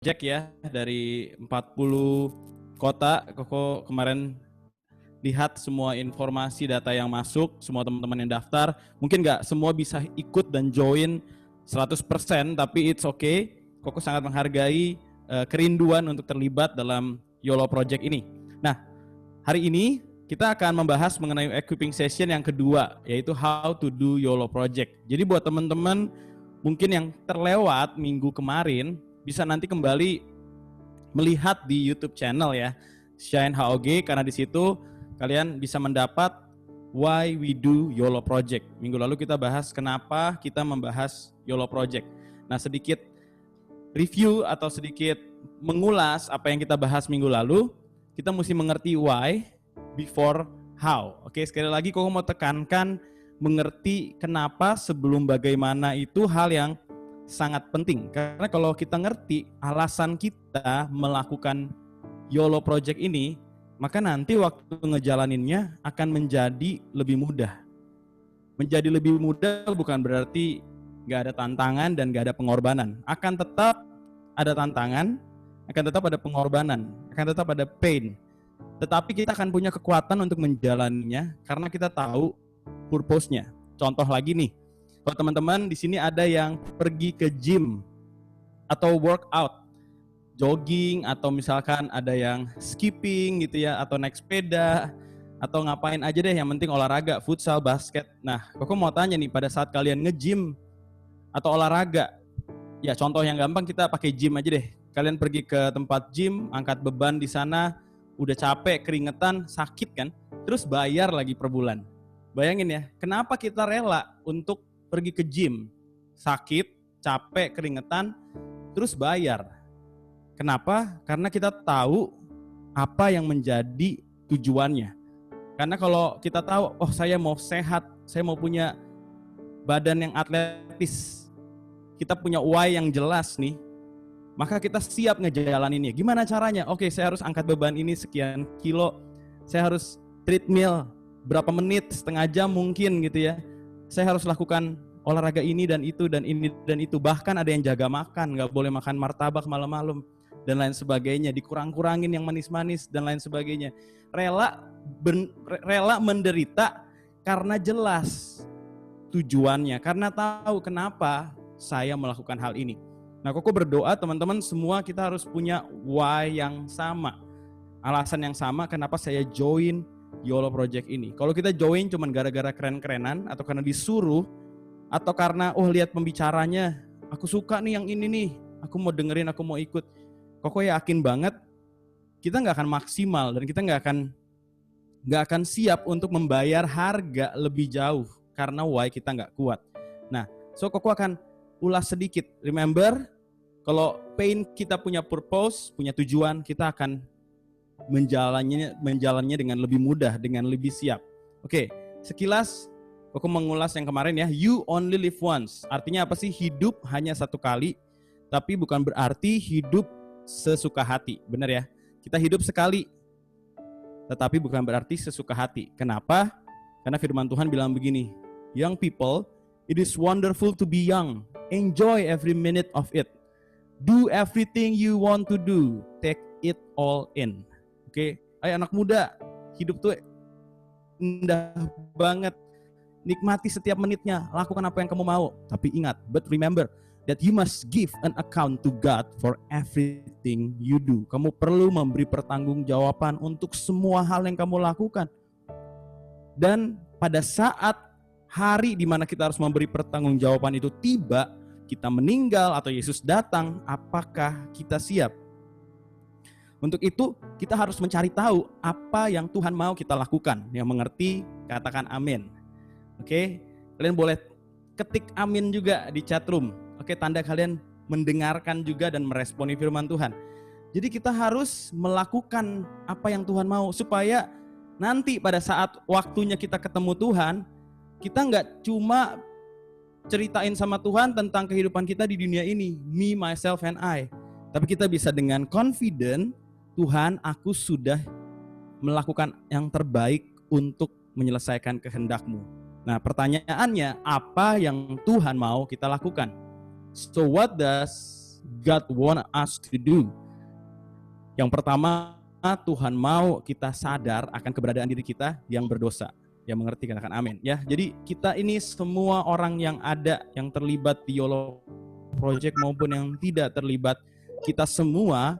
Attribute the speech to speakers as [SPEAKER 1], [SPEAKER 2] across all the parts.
[SPEAKER 1] Jack ya, dari 40 kota. Koko kemarin lihat semua informasi data yang masuk, semua teman-teman yang daftar. Mungkin nggak semua bisa ikut dan join 100%, tapi it's okay. Koko sangat menghargai kerinduan untuk terlibat dalam YOLO Project ini. Nah, hari ini kita akan membahas mengenai equipping session yang kedua, yaitu how to do YOLO Project. Jadi buat teman-teman mungkin yang terlewat minggu kemarin, bisa nanti kembali melihat di YouTube channel ya, Shine HOG, karena di situ kalian bisa mendapat why we do YOLO Project. Minggu lalu kita bahas kenapa kita membahas YOLO Project. Nah, sedikit review atau sedikit mengulas apa yang kita bahas minggu lalu, kita mesti mengerti why before how. Oke, sekali lagi aku mau tekankan mengerti kenapa sebelum bagaimana itu hal yang sangat penting. Karena kalau kita ngerti alasan kita melakukan YOLO Project ini, maka nanti waktu ngejalaninnya akan menjadi lebih mudah. Menjadi lebih mudah bukan berarti gak ada tantangan dan gak ada pengorbanan. Akan tetap ada tantangan, akan tetap ada pengorbanan, akan tetap ada pain. Tetapi kita akan punya kekuatan untuk menjalaninya karena kita tahu purpose-nya. Contoh lagi nih, kalau teman-teman di sini ada yang pergi ke gym atau workout, jogging, atau misalkan ada yang skipping gitu ya, atau naik sepeda, atau ngapain aja deh, yang penting olahraga, futsal, basket. Nah, Koko mau tanya nih, pada saat kalian nge-gym atau olahraga, ya contoh yang gampang kita pakai gym aja deh. Kalian pergi ke tempat gym, angkat beban di sana, udah capek, keringetan, sakit kan, terus bayar lagi per bulan. Bayangin ya, kenapa kita rela untuk pergi ke gym, sakit, capek, keringetan, terus bayar. Kenapa? Karena kita tahu apa yang menjadi tujuannya. Karena kalau kita tahu, oh saya mau sehat, saya mau punya badan yang atletis, kita punya why yang jelas nih, maka kita siap ngejalaninnya. Gimana caranya? Oke, saya harus angkat beban ini sekian kilo, saya harus treadmill berapa menit, setengah jam mungkin gitu ya. Saya harus lakukan olahraga ini dan itu dan ini dan itu. Bahkan ada yang jaga makan, nggak boleh makan martabak malam-malam dan lain sebagainya. Dikurang-kurangin yang manis-manis dan lain sebagainya. Rela menderita karena jelas tujuannya, karena tahu kenapa saya melakukan hal ini. Nah, Koko berdoa teman-teman semua kita harus punya why yang sama, alasan yang sama kenapa saya join YOLO Project ini. Kalau kita join cuman gara-gara keren-kerenan atau karena disuruh atau karena lihat pembicaranya, aku suka nih yang ini nih, aku mau dengerin, aku mau ikut, Koko yakin banget kita nggak akan maksimal dan kita nggak akan siap untuk membayar harga lebih jauh karena why kita nggak kuat. Nah, so Koko akan ulas sedikit. Remember, kalau pain kita punya purpose, punya tujuan, kita akan menjalannya dengan lebih mudah, dengan lebih siap. Oke, sekilas aku mengulas yang kemarin ya. You only live once. Artinya apa sih? Hidup hanya satu kali, tapi bukan berarti hidup sesuka hati. Benar ya? Kita hidup sekali, tetapi bukan berarti sesuka hati. Kenapa? Karena firman Tuhan bilang begini, young people, it is wonderful to be young. Enjoy every minute of it. Do everything you want to do. Take it all in. Oke, ayo anak muda, hidup tuh indah banget. Nikmati setiap menitnya, lakukan apa yang kamu mau. Tapi ingat, but remember that you must give an account to God for everything you do. Kamu perlu memberi pertanggungjawaban untuk semua hal yang kamu lakukan. Dan pada saat hari di mana kita harus memberi pertanggungjawaban itu tiba, kita meninggal atau Yesus datang, apakah kita siap? Untuk itu, kita harus mencari tahu apa yang Tuhan mau kita lakukan. Yang mengerti, katakan amin. Oke, kalian boleh ketik amin juga di chat room. Oke, tanda kalian mendengarkan juga dan meresponi firman Tuhan. Jadi kita harus melakukan apa yang Tuhan mau supaya nanti pada saat waktunya kita ketemu Tuhan, kita nggak cuma ceritain sama Tuhan tentang kehidupan kita di dunia ini, me, myself, and I. Tapi kita bisa dengan confident, Tuhan, aku sudah melakukan yang terbaik untuk menyelesaikan kehendak-Mu. Nah, pertanyaannya, apa yang Tuhan mau kita lakukan? So what does God want us to do. Yang pertama, Tuhan mau kita sadar akan keberadaan diri kita yang berdosa. Yang mengerti katakan amin ya. Jadi kita ini semua orang yang ada, yang terlibat di YOLO Project maupun yang tidak terlibat, kita semua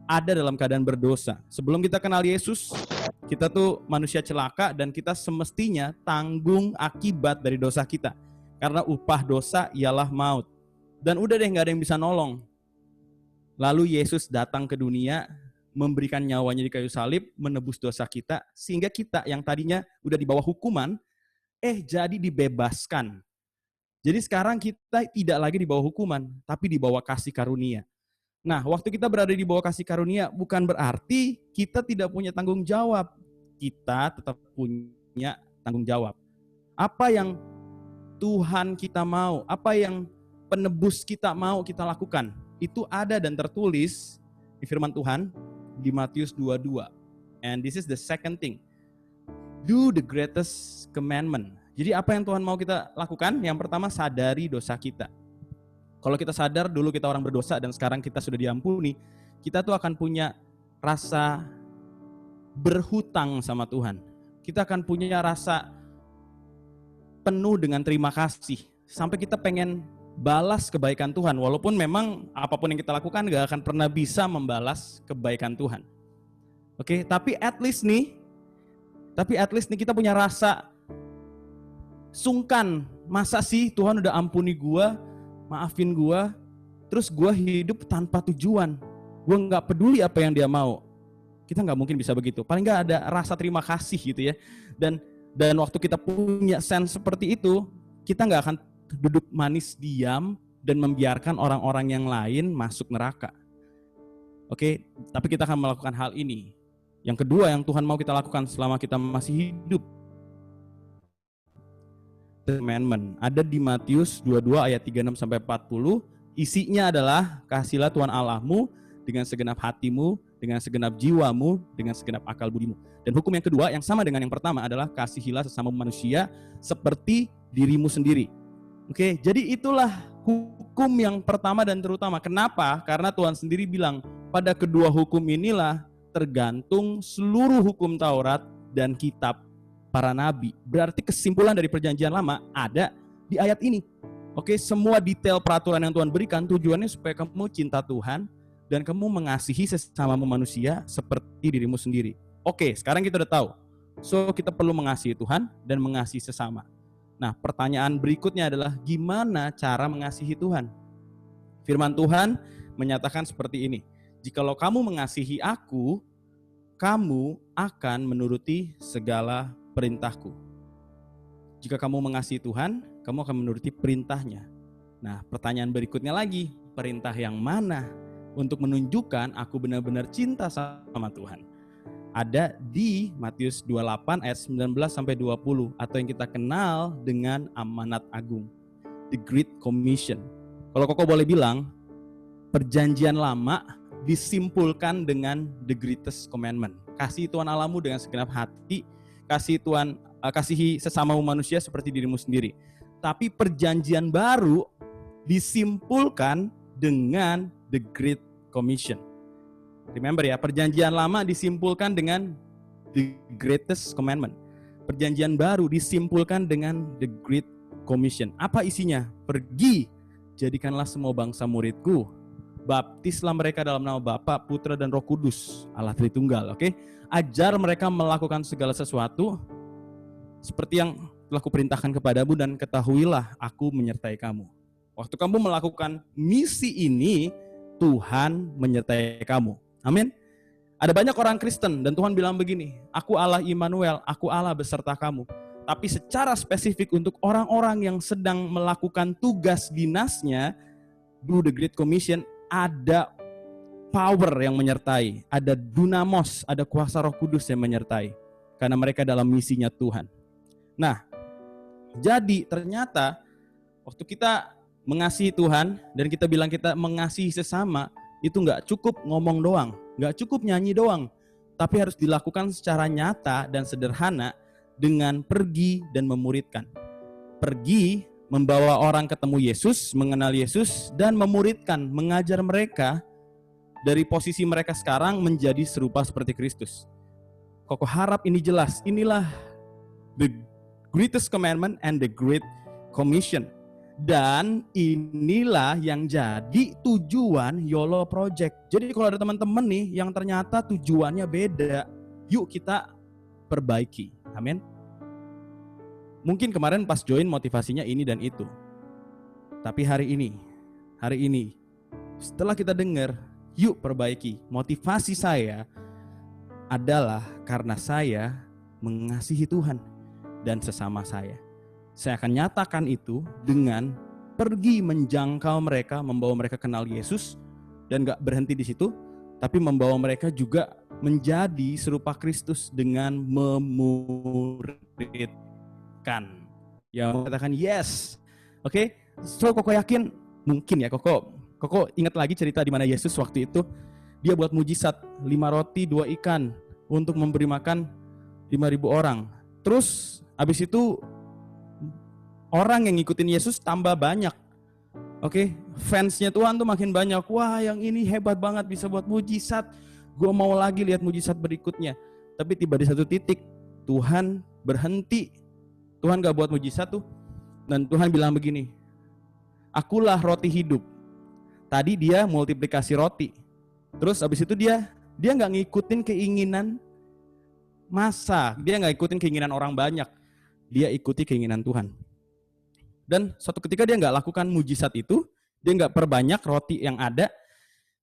[SPEAKER 1] ada dalam keadaan berdosa. Sebelum kita kenal Yesus, kita tuh manusia celaka dan kita semestinya tanggung akibat dari dosa kita. Karena upah dosa ialah maut. Dan udah deh, gak ada yang bisa nolong. Lalu Yesus datang ke dunia, memberikan nyawanya di kayu salib, menebus dosa kita, sehingga kita yang tadinya udah di bawah hukuman, jadi dibebaskan. Jadi sekarang kita tidak lagi di bawah hukuman, tapi di bawah kasih karunia. Nah, waktu kita berada di bawah kasih karunia, bukan berarti kita tidak punya tanggung jawab. Kita tetap punya tanggung jawab. Apa yang Tuhan kita mau, apa yang penebus kita mau kita lakukan, itu ada dan tertulis di firman Tuhan di Matius 22. And this is the second thing. Do the greatest commandment. Jadi apa yang Tuhan mau kita lakukan? Yang pertama, sadari dosa kita. Kalau kita sadar dulu kita orang berdosa dan sekarang kita sudah diampuni, kita tuh akan punya rasa berhutang sama Tuhan. Kita akan punya rasa penuh dengan terima kasih. Sampai kita pengen balas kebaikan Tuhan. Walaupun memang apapun yang kita lakukan gak akan pernah bisa membalas kebaikan Tuhan. Oke, tapi at least nih kita punya rasa sungkan. Masa sih Tuhan udah ampuni gua, maafin gua, terus gua hidup tanpa tujuan. Gua gak peduli apa yang dia mau. Kita gak mungkin bisa begitu. Paling gak ada rasa terima kasih gitu ya. Dan waktu kita punya sense seperti itu, kita gak akan duduk manis diam dan membiarkan orang-orang yang lain masuk neraka. Oke, tapi kita akan melakukan hal ini. Yang kedua yang Tuhan mau kita lakukan selama kita masih hidup, commandment. Ada di Matius 22 ayat 36 sampai 40. Isinya adalah kasihilah Tuhan Allahmu dengan segenap hatimu, dengan segenap jiwamu, dengan segenap akal budimu. Dan hukum yang kedua yang sama dengan yang pertama adalah kasihilah sesama manusia seperti dirimu sendiri. Oke, jadi itulah hukum yang pertama dan terutama. Kenapa? Karena Tuhan sendiri bilang, pada kedua hukum inilah tergantung seluruh hukum Taurat dan kitab para nabi. Berarti kesimpulan dari perjanjian lama ada di ayat ini. Oke, semua detail peraturan yang Tuhan berikan tujuannya supaya kamu cinta Tuhan dan kamu mengasihi sesamamu manusia seperti dirimu sendiri. Oke, sekarang kita udah tahu. So, kita perlu mengasihi Tuhan dan mengasihi sesama. Nah, pertanyaan berikutnya adalah gimana cara mengasihi Tuhan? Firman Tuhan menyatakan seperti ini. Jikalau kamu mengasihi aku, kamu akan menuruti segala perintahku. Jika kamu mengasihi Tuhan, kamu akan menuruti perintahnya. Nah, pertanyaan berikutnya lagi, perintah yang mana untuk menunjukkan aku benar-benar cinta sama Tuhan? Ada di Matius 28 ayat 19 sampai 20 atau yang kita kenal dengan amanat agung, the Great Commission. Kalau Koko boleh bilang, perjanjian lama disimpulkan dengan the greatest commandment. Kasih Tuhan Allahmu dengan segenap hati, kasihi sesamamu manusia seperti dirimu sendiri. Tapi perjanjian baru disimpulkan dengan the Great Commission. Remember ya, perjanjian lama disimpulkan dengan the greatest commandment. Perjanjian baru disimpulkan dengan the Great Commission. Apa isinya? Pergi, jadikanlah semua bangsa muridku. Baptislah mereka dalam nama Bapa, Putra, dan Roh Kudus, Allah Tritunggal. Oke? Ajar mereka melakukan segala sesuatu seperti yang telah kuperintahkan kepadamu dan ketahuilah aku menyertai kamu. Waktu kamu melakukan misi ini, Tuhan menyertai kamu. Amin. Ada banyak orang Kristen dan Tuhan bilang begini, aku Allah Immanuel, aku Allah beserta kamu. Tapi secara spesifik untuk orang-orang yang sedang melakukan tugas dinasnya, do the Great Commission, ada power yang menyertai, ada dunamos, ada kuasa Roh Kudus yang menyertai. Karena mereka dalam misinya Tuhan. Nah, jadi ternyata waktu kita mengasihi Tuhan dan kita bilang kita mengasihi sesama, itu nggak cukup ngomong doang, nggak cukup nyanyi doang, tapi harus dilakukan secara nyata dan sederhana dengan pergi dan memuridkan. Pergi membawa orang ketemu Yesus, mengenal Yesus, dan memuridkan, mengajar mereka dari posisi mereka sekarang menjadi serupa seperti Kristus. Koko harap ini jelas. Inilah the greatest commandment and the great commission. Dan inilah yang jadi tujuan YOLO Project. Jadi kalau ada teman-teman nih yang ternyata tujuannya beda, yuk kita perbaiki. Amin. Mungkin kemarin pas join motivasinya ini dan itu. Tapi hari ini, setelah kita dengar, yuk perbaiki. Motivasi saya adalah karena saya mengasihi Tuhan dan sesama saya. Saya akan nyatakan itu dengan pergi menjangkau mereka, membawa mereka kenal Yesus, dan gak berhenti di situ, tapi membawa mereka juga menjadi serupa Kristus dengan memuridkan. Yang mengatakan yes. Oke? So Koko yakin, mungkin ya Koko ingat lagi cerita di mana Yesus waktu itu, dia buat mujizat 5 roti 2 ikan untuk memberi makan 5.000 orang. Terus habis itu orang yang ngikutin Yesus tambah banyak. Oke, fansnya Tuhan tuh makin banyak. Wah, yang ini hebat banget bisa buat mujizat. Gue mau lagi lihat mujizat berikutnya. Tapi tiba di satu titik Tuhan berhenti. Tuhan gak buat mujizat tuh. Dan Tuhan bilang begini, akulah roti hidup. Tadi dia multiplikasi roti. Terus abis itu dia gak ngikutin keinginan massa. Dia gak ikutin keinginan orang banyak. Dia ikuti keinginan Tuhan. Dan suatu ketika dia nggak lakukan mujizat itu, dia nggak perbanyak roti yang ada,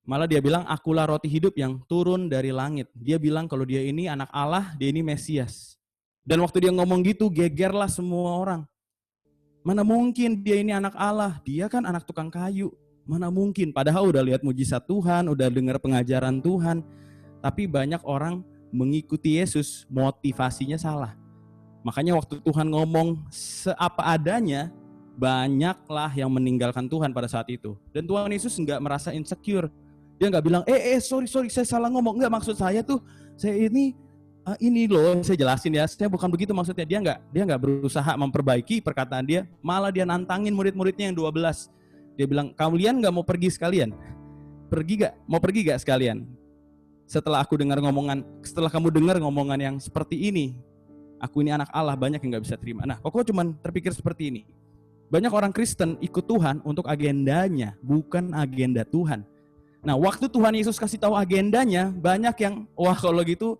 [SPEAKER 1] malah dia bilang, akulah roti hidup yang turun dari langit. Dia bilang kalau dia ini anak Allah, dia ini Mesias. Dan waktu dia ngomong gitu, gegerlah semua orang. Mana mungkin dia ini anak Allah, dia kan anak tukang kayu. Mana mungkin, padahal udah lihat mujizat Tuhan, udah dengar pengajaran Tuhan. Tapi banyak orang mengikuti Yesus, motivasinya salah. Makanya waktu Tuhan ngomong seapa adanya, banyaklah yang meninggalkan Tuhan pada saat itu. Dan Tuhan Yesus nggak merasa insecure. Dia nggak bilang, sorry, saya salah ngomong. Nggak, maksud saya tuh, saya ini loh, saya jelasin ya, saya bukan begitu maksudnya. Dia nggak berusaha memperbaiki perkataan dia, malah dia nantangin murid-muridnya yang 12. Dia bilang, kalian nggak mau pergi sekalian? Mau pergi gak sekalian? Setelah kamu dengar ngomongan yang seperti ini, aku ini anak Allah, banyak yang nggak bisa terima. Nah, Koko cuman terpikir seperti ini. Banyak orang Kristen ikut Tuhan untuk agendanya, bukan agenda Tuhan. Nah, waktu Tuhan Yesus kasih tahu agendanya, banyak yang, wah kalau gitu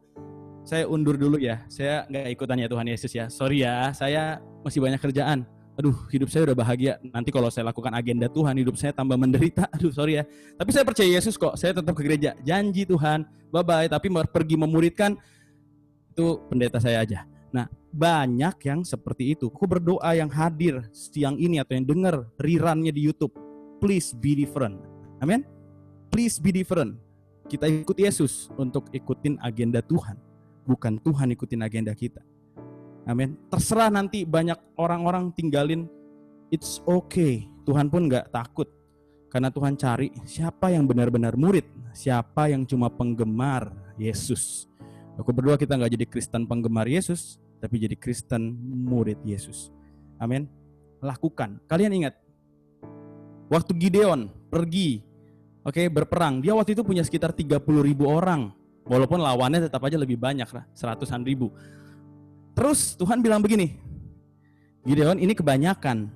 [SPEAKER 1] saya undur dulu ya, saya nggak ikutan ya Tuhan Yesus ya. Sorry ya, saya masih banyak kerjaan. Aduh, hidup saya udah bahagia. Nanti kalau saya lakukan agenda Tuhan, hidup saya tambah menderita. Aduh, sorry ya. Tapi saya percaya Yesus kok, saya tetap ke gereja. Janji Tuhan, bye-bye. Tapi pergi memuridkan, itu pendeta saya aja. Nah, banyak yang seperti itu. Aku berdoa yang hadir siang ini atau yang dengar rerunnya di YouTube, please be different. Amin. Please be different. Kita ikut Yesus untuk ikutin agenda Tuhan, bukan Tuhan ikutin agenda kita. Amin. Terserah nanti banyak orang-orang tinggalin, it's okay. Tuhan pun gak takut. Karena Tuhan cari siapa yang benar-benar murid, siapa yang cuma penggemar Yesus. Aku berdoa kita gak jadi Kristen penggemar Yesus, tapi jadi Kristen murid Yesus. Amin. Lakukan. Kalian ingat, waktu Gideon pergi, berperang, dia waktu itu punya sekitar 30.000 orang. Walaupun lawannya tetap aja lebih banyak lah, 100-an ribu. Terus Tuhan bilang begini, Gideon ini kebanyakan.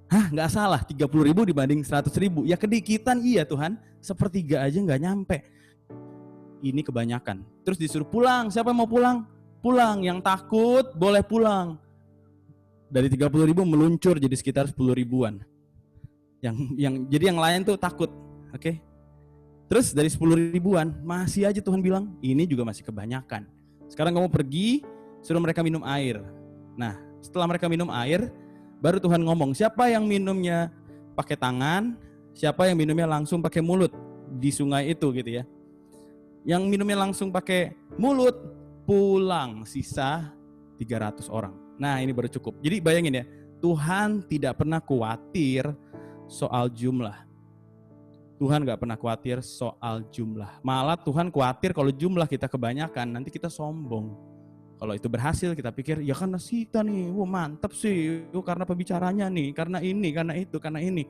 [SPEAKER 1] Gak salah, 30.000 dibanding 100.000. Ya kedikitan iya Tuhan, sepertiga aja gak nyampe. Ini kebanyakan. Terus disuruh pulang, siapa yang mau pulang? Pulang, yang takut boleh pulang. Dari 30.000 meluncur jadi sekitar 10.000-an. Jadi yang lain tuh takut. Oke. Terus dari 10.000-an masih aja Tuhan bilang, ini juga masih kebanyakan. Sekarang kamu pergi, suruh mereka minum air. Nah, setelah mereka minum air, baru Tuhan ngomong, siapa yang minumnya pakai tangan, siapa yang minumnya langsung pakai mulut di sungai itu gitu ya. Yang minumnya langsung pakai mulut, pulang sisa 300 orang. Nah, ini baru cukup. Jadi bayangin ya, Tuhan tidak pernah khawatir soal jumlah. Tuhan gak pernah khawatir soal jumlah. Malah Tuhan khawatir kalau jumlah kita kebanyakan, nanti kita sombong. Kalau itu berhasil kita pikir ya karena Sita nih, wah mantap sih, karena pembicaranya nih, karena ini, karena itu, karena ini.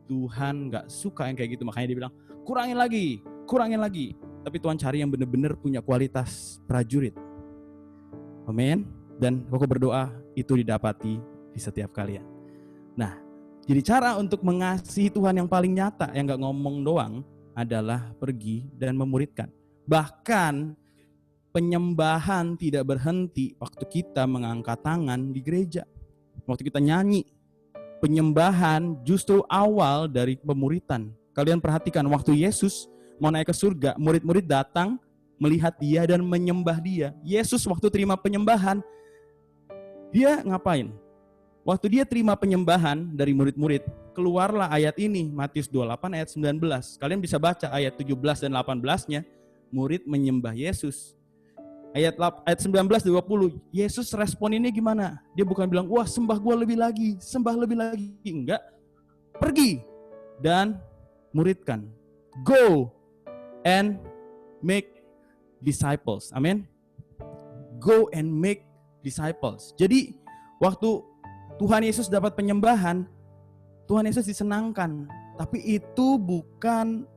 [SPEAKER 1] Tuhan gak suka yang kayak gitu, makanya dia bilang kurangin lagi. Tapi Tuhan cari yang benar-benar punya kualitas prajurit. Amin. Dan Koko berdoa itu didapati di setiap kalian. Nah, jadi cara untuk mengasihi Tuhan yang paling nyata, yang gak ngomong doang, adalah pergi dan memuridkan. Bahkan penyembahan tidak berhenti waktu kita mengangkat tangan di gereja. Waktu kita nyanyi, penyembahan justru awal dari pemuritan. Kalian perhatikan waktu Yesus mau naik ke surga, murid-murid datang melihat dia dan menyembah dia. Yesus waktu terima penyembahan, dia ngapain? Waktu dia terima penyembahan dari murid-murid, keluarlah ayat ini, Matius 28 ayat 19. Kalian bisa baca ayat 17 dan 18-nya, murid menyembah Yesus. Ayat 19 20, Yesus respon ini gimana? Dia bukan bilang, wah sembah lebih lagi. Enggak. Pergi dan muridkan. Go and make disciples. Amin. Go and make disciples. Jadi waktu Tuhan Yesus dapat penyembahan, Tuhan Yesus disenangkan. Tapi itu bukan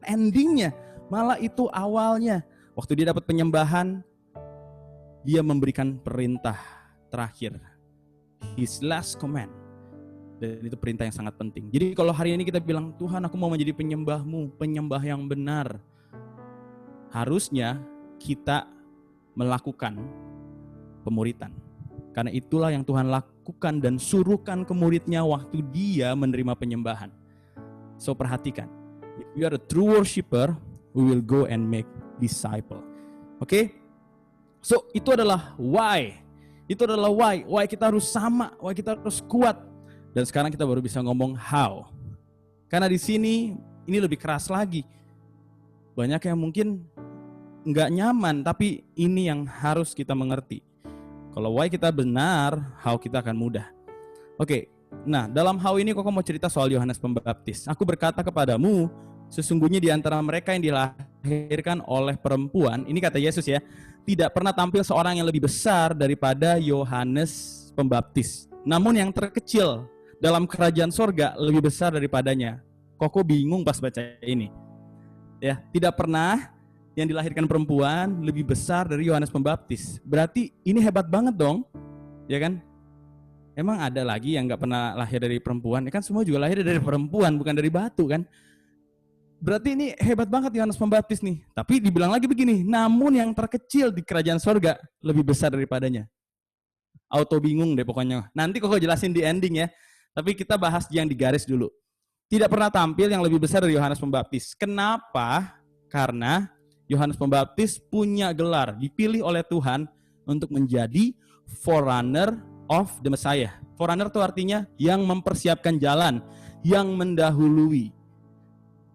[SPEAKER 1] endingnya, malah itu awalnya. Waktu dia dapat penyembahan, dia memberikan perintah terakhir. His last command. Dan itu perintah yang sangat penting. Jadi kalau hari ini kita bilang, Tuhan aku mau menjadi penyembah-Mu, penyembah yang benar. Harusnya kita melakukan pemuritan. Karena itulah yang Tuhan lakukan dan suruhkan ke muridnya waktu dia menerima penyembahan. So perhatikan, if you are a true worshiper, we will go and make disciple. Oke? So itu adalah why. Itu adalah why. Why kita harus sama, why kita harus kuat. Dan sekarang kita baru bisa ngomong how. Karena di sini ini lebih keras lagi. Banyak yang mungkin nggak nyaman, tapi ini yang harus kita mengerti. Kalau why kita benar, how kita akan mudah. Oke, nah dalam how ini Koko mau cerita soal Yohanes Pembaptis. Aku berkata kepadamu, sesungguhnya di antara mereka yang dilahirkan oleh perempuan, ini kata Yesus ya, tidak pernah tampil seorang yang lebih besar daripada Yohanes Pembaptis. Namun yang terkecil dalam kerajaan sorga lebih besar daripadanya. Koko bingung pas baca ini. Ya, tidak pernah yang dilahirkan perempuan lebih besar dari Yohanes Pembaptis. Berarti ini hebat banget dong, ya kan? Emang ada lagi yang nggak pernah lahir dari perempuan? Ya kan semua juga lahir dari perempuan, bukan dari batu kan? Berarti ini hebat banget Yohanes Pembaptis nih. Tapi dibilang lagi begini, namun yang terkecil di kerajaan sorga lebih besar daripadanya. Auto bingung deh pokoknya. Nanti kok jelasin di ending ya. Tapi kita bahas yang di garis dulu. Tidak pernah tampil yang lebih besar dari Yohanes Pembaptis. Kenapa? Karena Yohanes Pembaptis punya gelar, dipilih oleh Tuhan untuk menjadi forerunner of the Messiah. Forerunner itu artinya yang mempersiapkan jalan, yang mendahului.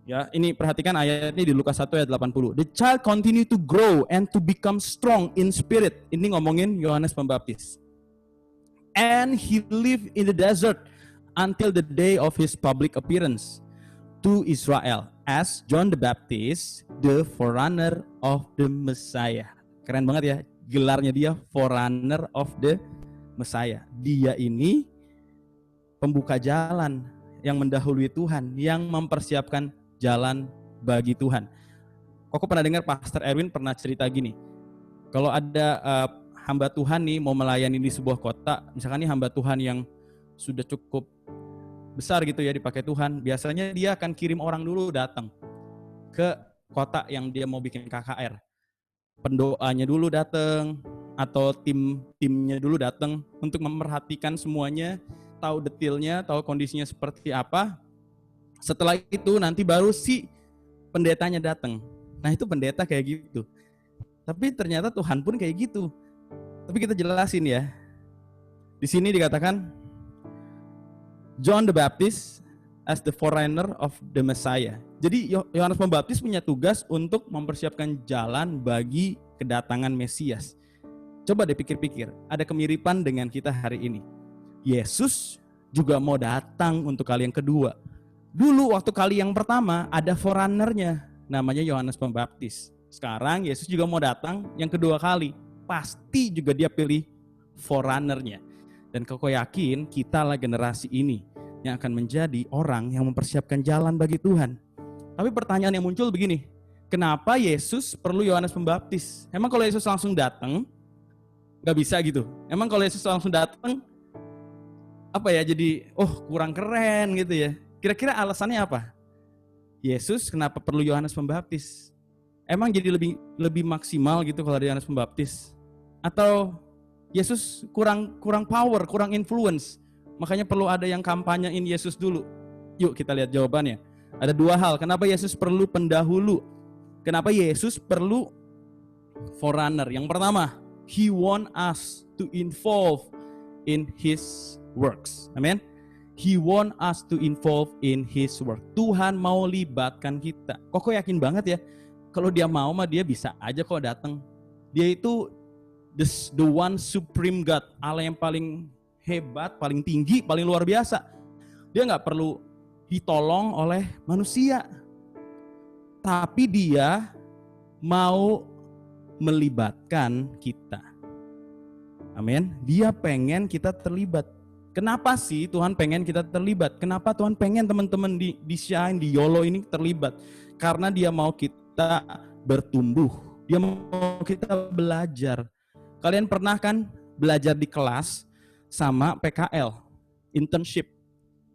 [SPEAKER 1] Ya, ini perhatikan ayatnya di Lukas 1 ayat 80. The child continue to grow and to become strong in spirit. Ini ngomongin Yohanes Pembaptis. And he lived in the desert until the day of his public appearance to Israel as John the Baptist, the forerunner of the Messiah. Keren banget ya, gelarnya dia forerunner of the Messiah. Dia ini pembuka jalan yang mendahului Tuhan, yang mempersiapkan jalan bagi Tuhan. Koko pernah dengar Pastor Erwin pernah cerita gini, kalau ada hamba Tuhan nih mau melayani di sebuah kota, misalkan nih hamba Tuhan yang sudah cukup besar gitu ya dipakai Tuhan, biasanya dia akan kirim orang dulu datang ke kota yang dia mau bikin KKR. Pendoanya dulu datang atau timnya dulu datang untuk memperhatikan semuanya, tahu detailnya, tahu kondisinya seperti apa. Setelah itu nanti baru si pendetanya datang. Nah itu pendeta kayak gitu. Tapi ternyata Tuhan pun kayak gitu. Tapi kita jelasin ya. Di sini dikatakan John the Baptist as the forerunner of the Messiah. Jadi Yohanes Pembaptis punya tugas untuk mempersiapkan jalan bagi kedatangan Mesias. Coba deh pikir-pikir, ada kemiripan dengan kita hari ini. Yesus juga mau datang untuk kali yang kedua. Dulu waktu kali yang pertama ada forerunner-nya, namanya Yohanes Pembaptis. Sekarang Yesus juga mau datang yang kedua kali. pasti juga dia pilih forerunner-nya. Dan koko yakin kita lah generasi ini yang akan menjadi orang yang mempersiapkan jalan bagi Tuhan. Tapi pertanyaan yang muncul begini, kenapa Yesus perlu Yohanes Pembaptis? Emang kalau Yesus langsung datang, nggak bisa gitu? Emang kalau Yesus langsung datang, jadi kurang keren gitu ya? Kira-kira alasannya apa? Yesus kenapa perlu Yohanes Pembaptis? Emang jadi lebih maksimal gitu kalau ada Yohanes Pembaptis? Atau Yesus kurang power, kurang influence, makanya perlu ada yang kampanyein Yesus dulu? Yuk kita lihat jawabannya. Ada dua hal, kenapa Yesus perlu pendahulu? Kenapa Yesus perlu forerunner? Yang pertama, He want us to involve in His works. Amin. He want us to involve in His work. Tuhan mau libatkan kita. Kok yakin banget ya? Kalau dia mau mah dia bisa aja kok datang. Dia itu the one supreme God, Allah yang paling hebat, paling tinggi, paling luar biasa. Dia nggak perlu ditolong oleh manusia. Tapi dia mau melibatkan kita. Amin. Dia pengen kita terlibat. Kenapa sih Tuhan pengen kita terlibat? Kenapa Tuhan pengen teman-teman di Shine, di YOLO ini terlibat? Karena dia mau kita bertumbuh. Dia mau kita belajar. Kalian pernah kan belajar di kelas sama PKL, internship,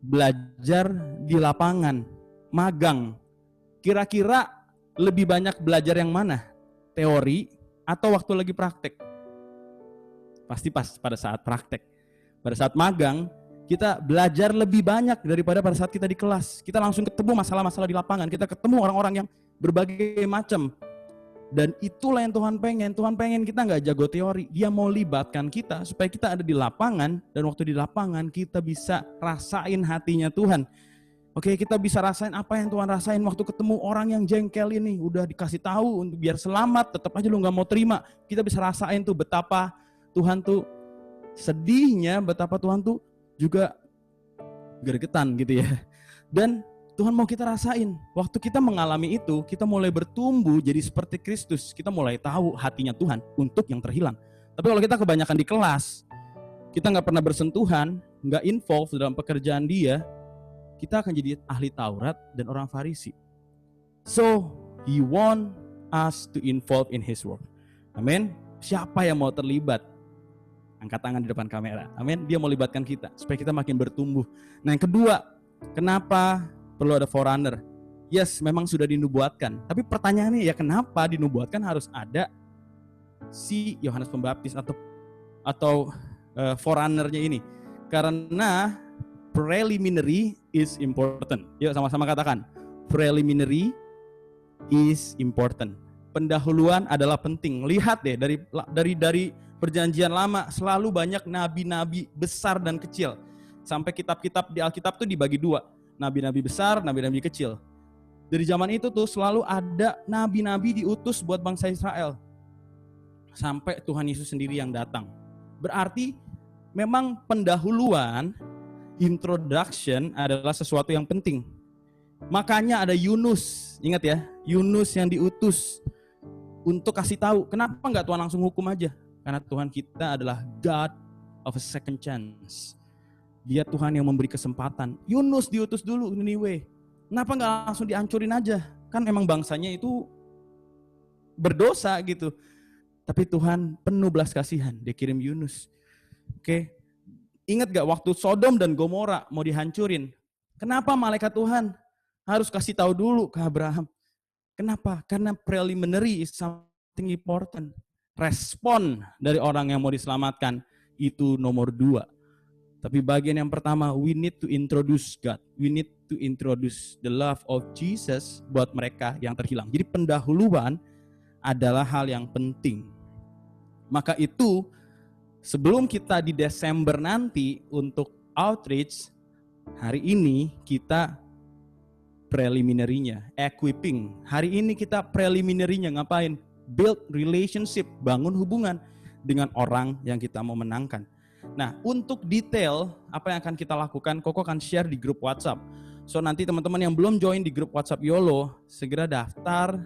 [SPEAKER 1] belajar di lapangan, magang. Kira-kira lebih banyak belajar yang mana? Teori atau waktu lagi praktek? Pasti pada saat praktek. Pada saat magang, kita belajar lebih banyak daripada pada saat kita di kelas. Kita langsung ketemu masalah-masalah di lapangan. Kita ketemu orang-orang yang berbagai macam. Dan itulah yang Tuhan pengen. Tuhan pengen kita nggak jago teori. Dia mau libatkan kita supaya kita ada di lapangan. Dan waktu di lapangan kita bisa rasain hatinya Tuhan. Oke, kita bisa rasain apa yang Tuhan rasain waktu ketemu orang yang jengkel ini. Udah dikasih tahu untuk biar selamat, tetap aja lu nggak mau terima. Kita bisa rasain tuh betapa Tuhan tuh sedihnya, betapa Tuhan tuh juga gergetan gitu ya. Dan Tuhan mau kita rasain. Waktu kita mengalami itu, kita mulai bertumbuh jadi seperti Kristus. Kita mulai tahu hatinya Tuhan untuk yang terhilang. Tapi kalau kita kebanyakan di kelas, kita nggak pernah bersentuhan, nggak involve dalam pekerjaan dia, kita akan jadi ahli Taurat dan orang Farisi. So, He want us to involve in His work. Amin. Siapa yang mau terlibat? Angkat tangan di depan kamera. Amin. Dia mau libatkan kita supaya kita makin bertumbuh. Nah, yang kedua, kenapa perlu ada forerunner? Yes, memang sudah dinubuatkan. Tapi pertanyaannya ya kenapa dinubuatkan harus ada si Yohanes Pembaptis atau forerunner-nya ini? Karena preliminary is important. Yuk sama-sama katakan. Preliminary is important. Pendahuluan adalah penting. Lihat deh dari Perjanjian Lama selalu banyak nabi-nabi besar dan kecil. Sampai kitab-kitab di Alkitab tuh dibagi dua. Nabi-nabi besar, nabi-nabi kecil. Dari zaman itu tuh selalu ada nabi-nabi diutus buat bangsa Israel. Sampai Tuhan Yesus sendiri yang datang. Berarti memang pendahuluan, introduction adalah sesuatu yang penting. Makanya ada Yunus. Ingat ya, Yunus yang diutus untuk kasih tahu. Kenapa enggak Tuhan langsung hukum aja? Karena Tuhan kita adalah God of a second chance. Dia Tuhan yang memberi kesempatan. Yunus diutus dulu Niniwe. Kenapa nggak langsung dihancurin aja? Kan emang bangsanya itu berdosa gitu. Tapi Tuhan penuh belas kasihan. Dia kirim Yunus. Oke. Ingat gak waktu Sodom dan Gomora mau dihancurin? Kenapa malaikat Tuhan harus kasih tahu dulu ke Abraham? Kenapa? Karena preliminary is something important. Respon dari orang yang mau diselamatkan itu nomor 2. Tapi bagian yang pertama, we need to introduce God. We need to introduce the love of Jesus buat mereka yang terhilang. Jadi pendahuluan adalah hal yang penting. Maka itu sebelum kita di Desember nanti untuk outreach, hari ini kita preliminary-nya, equipping. Hari ini kita preliminary-nya ngapain? Build relationship, bangun hubungan dengan orang yang kita mau menangkan. Nah, untuk detail apa yang akan kita lakukan, Koko akan share di grup WhatsApp. So nanti teman-teman yang belum join di grup WhatsApp YOLO, segera daftar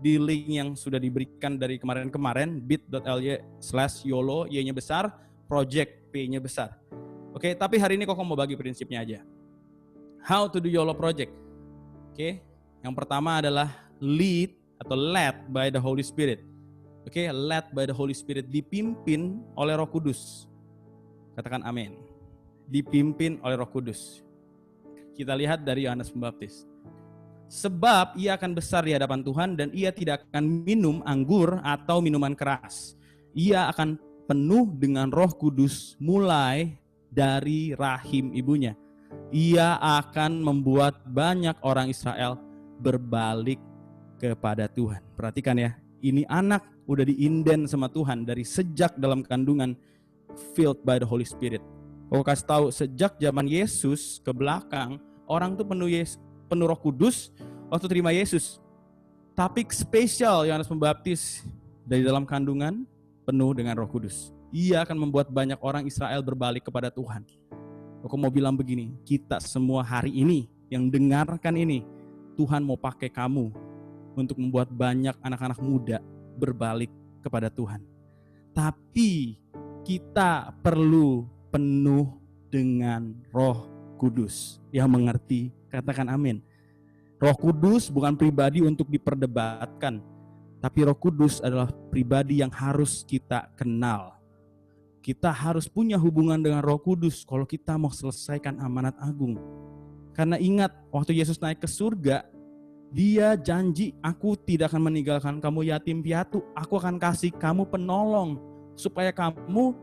[SPEAKER 1] di link yang sudah diberikan dari kemarin-kemarin, bit.ly/YOLO, Y-nya besar, project, P-nya besar. Oke, tapi hari ini Koko mau bagi prinsipnya aja. How to do YOLO project. Oke, yang pertama adalah lead atau led by the Holy Spirit. Oke, led by the Holy Spirit, dipimpin oleh Roh Kudus. Katakan amin. Dipimpin oleh Roh Kudus. Kita lihat dari Yohanes Pembaptis. Sebab ia akan besar di hadapan Tuhan dan ia tidak akan minum anggur atau minuman keras. Ia akan penuh dengan Roh Kudus mulai dari rahim ibunya. Ia akan membuat banyak orang Israel berbalik kepada Tuhan. Perhatikan ya, ini anak udah diinden sama Tuhan dari sejak dalam kandungan, filled by the Holy Spirit. Kau kasih tahu, sejak zaman Yesus ke belakang, orang tuh penuh Roh Kudus waktu terima Yesus. Tapi spesial Yohanes Pembaptis dari dalam kandungan penuh dengan Roh Kudus. Ia akan membuat banyak orang Israel berbalik kepada Tuhan. Aku mau bilang begini, kita semua hari ini yang dengarkan ini, Tuhan mau pakai kamu untuk membuat banyak anak-anak muda berbalik kepada Tuhan. Tapi kita perlu penuh dengan Roh Kudus yang mengerti. Katakan amin. Roh Kudus bukan pribadi untuk diperdebatkan, tapi Roh Kudus adalah pribadi yang harus kita kenal. Kita harus punya hubungan dengan Roh Kudus kalau kita mau selesaikan amanat agung. Karena ingat, waktu Yesus naik ke surga, Dia janji, aku tidak akan meninggalkan kamu yatim piatu, aku akan kasih kamu penolong supaya kamu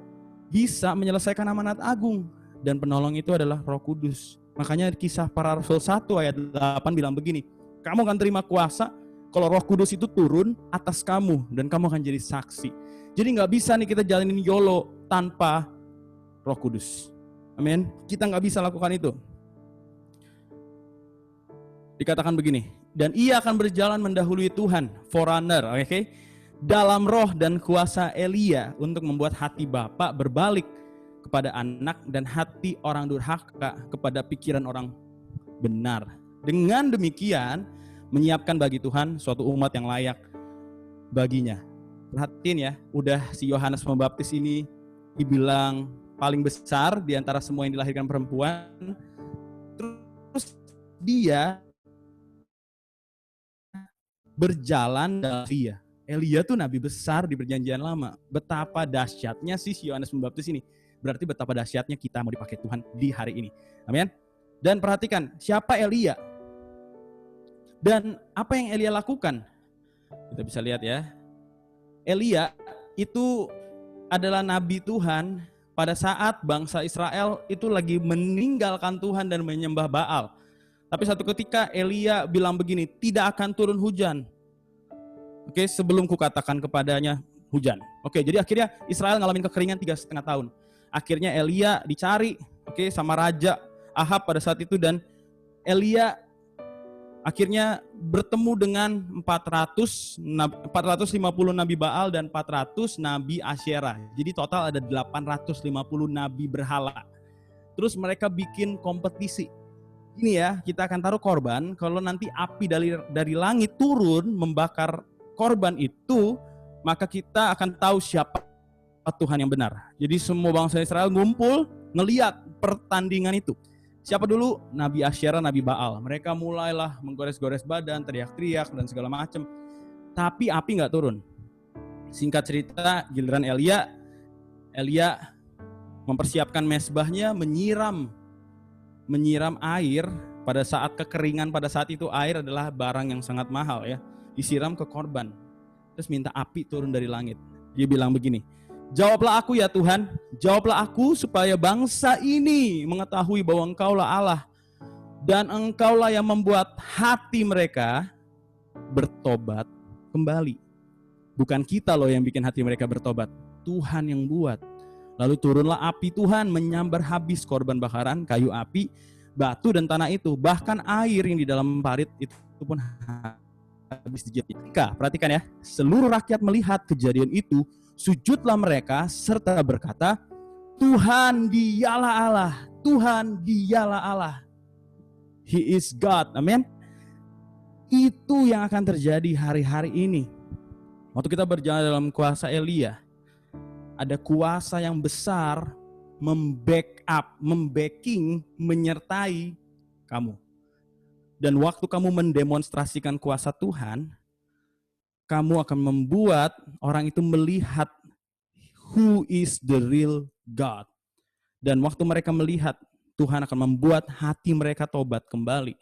[SPEAKER 1] bisa menyelesaikan amanat agung. Dan penolong itu adalah Roh Kudus. Makanya Kisah Para Rasul 1 ayat 8 bilang begini, kamu akan terima kuasa kalau Roh Kudus itu turun atas kamu dan kamu akan jadi saksi. Jadi gak bisa nih kita jalanin YOLO tanpa Roh Kudus. Amin. Kita gak bisa lakukan itu. Dikatakan begini, dan ia akan berjalan mendahului Tuhan, forerunner, oke? Dalam roh dan kuasa Elia untuk membuat hati Bapa berbalik kepada anak dan hati orang durhaka kepada pikiran orang benar. Dengan demikian menyiapkan bagi Tuhan suatu umat yang layak baginya. Perhatiin ya, udah si Yohanes Pembaptis ini dibilang paling besar di antara semua yang dilahirkan perempuan. Terus dia berjalan dalam Elia tuh nabi besar di perjanjian lama. Betapa dahsyatnya sih si Yohanes Pembaptis ini. Berarti betapa dahsyatnya kita mau dipakai Tuhan di hari ini. Amin. Dan perhatikan, siapa Elia? Dan apa yang Elia lakukan? Kita bisa lihat ya. Elia itu adalah nabi Tuhan pada saat bangsa Israel itu lagi meninggalkan Tuhan dan menyembah Baal. Tapi satu ketika Elia bilang begini, tidak akan turun hujan. Oke, sebelum kukatakan kepadanya hujan. Oke, jadi akhirnya Israel ngalamin kekeringan 3,5 tahun. Akhirnya Elia dicari, sama Raja Ahab pada saat itu, dan Elia akhirnya bertemu dengan 450 nabi Baal dan 400 nabi Asyerah. Jadi total ada 850 nabi berhala. Terus mereka bikin kompetisi. Ini ya, kita akan taruh korban, kalau nanti api dari langit turun membakar korban itu, maka kita akan tahu siapa Tuhan yang benar. Jadi semua bangsa Israel ngumpul ngeliat pertandingan itu. Siapa dulu? Nabi Asyerah, Nabi Baal. Mereka mulailah menggores-gores badan, teriak-teriak dan segala macam. Tapi api nggak turun. Singkat cerita, giliran Elia mempersiapkan mezbahnya, menyiram air pada saat kekeringan. Pada saat itu air adalah barang yang sangat mahal ya. Disiram ke korban. Terus minta api turun dari langit. Dia bilang begini, jawablah aku ya Tuhan, jawablah aku supaya bangsa ini mengetahui bahwa Engkaulah Allah dan Engkaulah yang membuat hati mereka bertobat kembali. Bukan kita loh yang bikin hati mereka bertobat, Tuhan yang buat. Lalu turunlah api Tuhan menyambar habis korban bakaran, kayu api, batu dan tanah itu, bahkan air yang di dalam parit itu pun habis dijadi. Perhatikan ya, seluruh rakyat melihat kejadian itu, sujudlah mereka serta berkata, Tuhan dialah Allah, Tuhan dialah Allah. He is God, amin. Itu yang akan terjadi hari-hari ini. Waktu kita berjalan dalam kuasa Elia, ada kuasa yang besar membacking, menyertai kamu. Dan waktu kamu mendemonstrasikan kuasa Tuhan, kamu akan membuat orang itu melihat who is the real God. Dan waktu mereka melihat, Tuhan akan membuat hati mereka tobat kembali.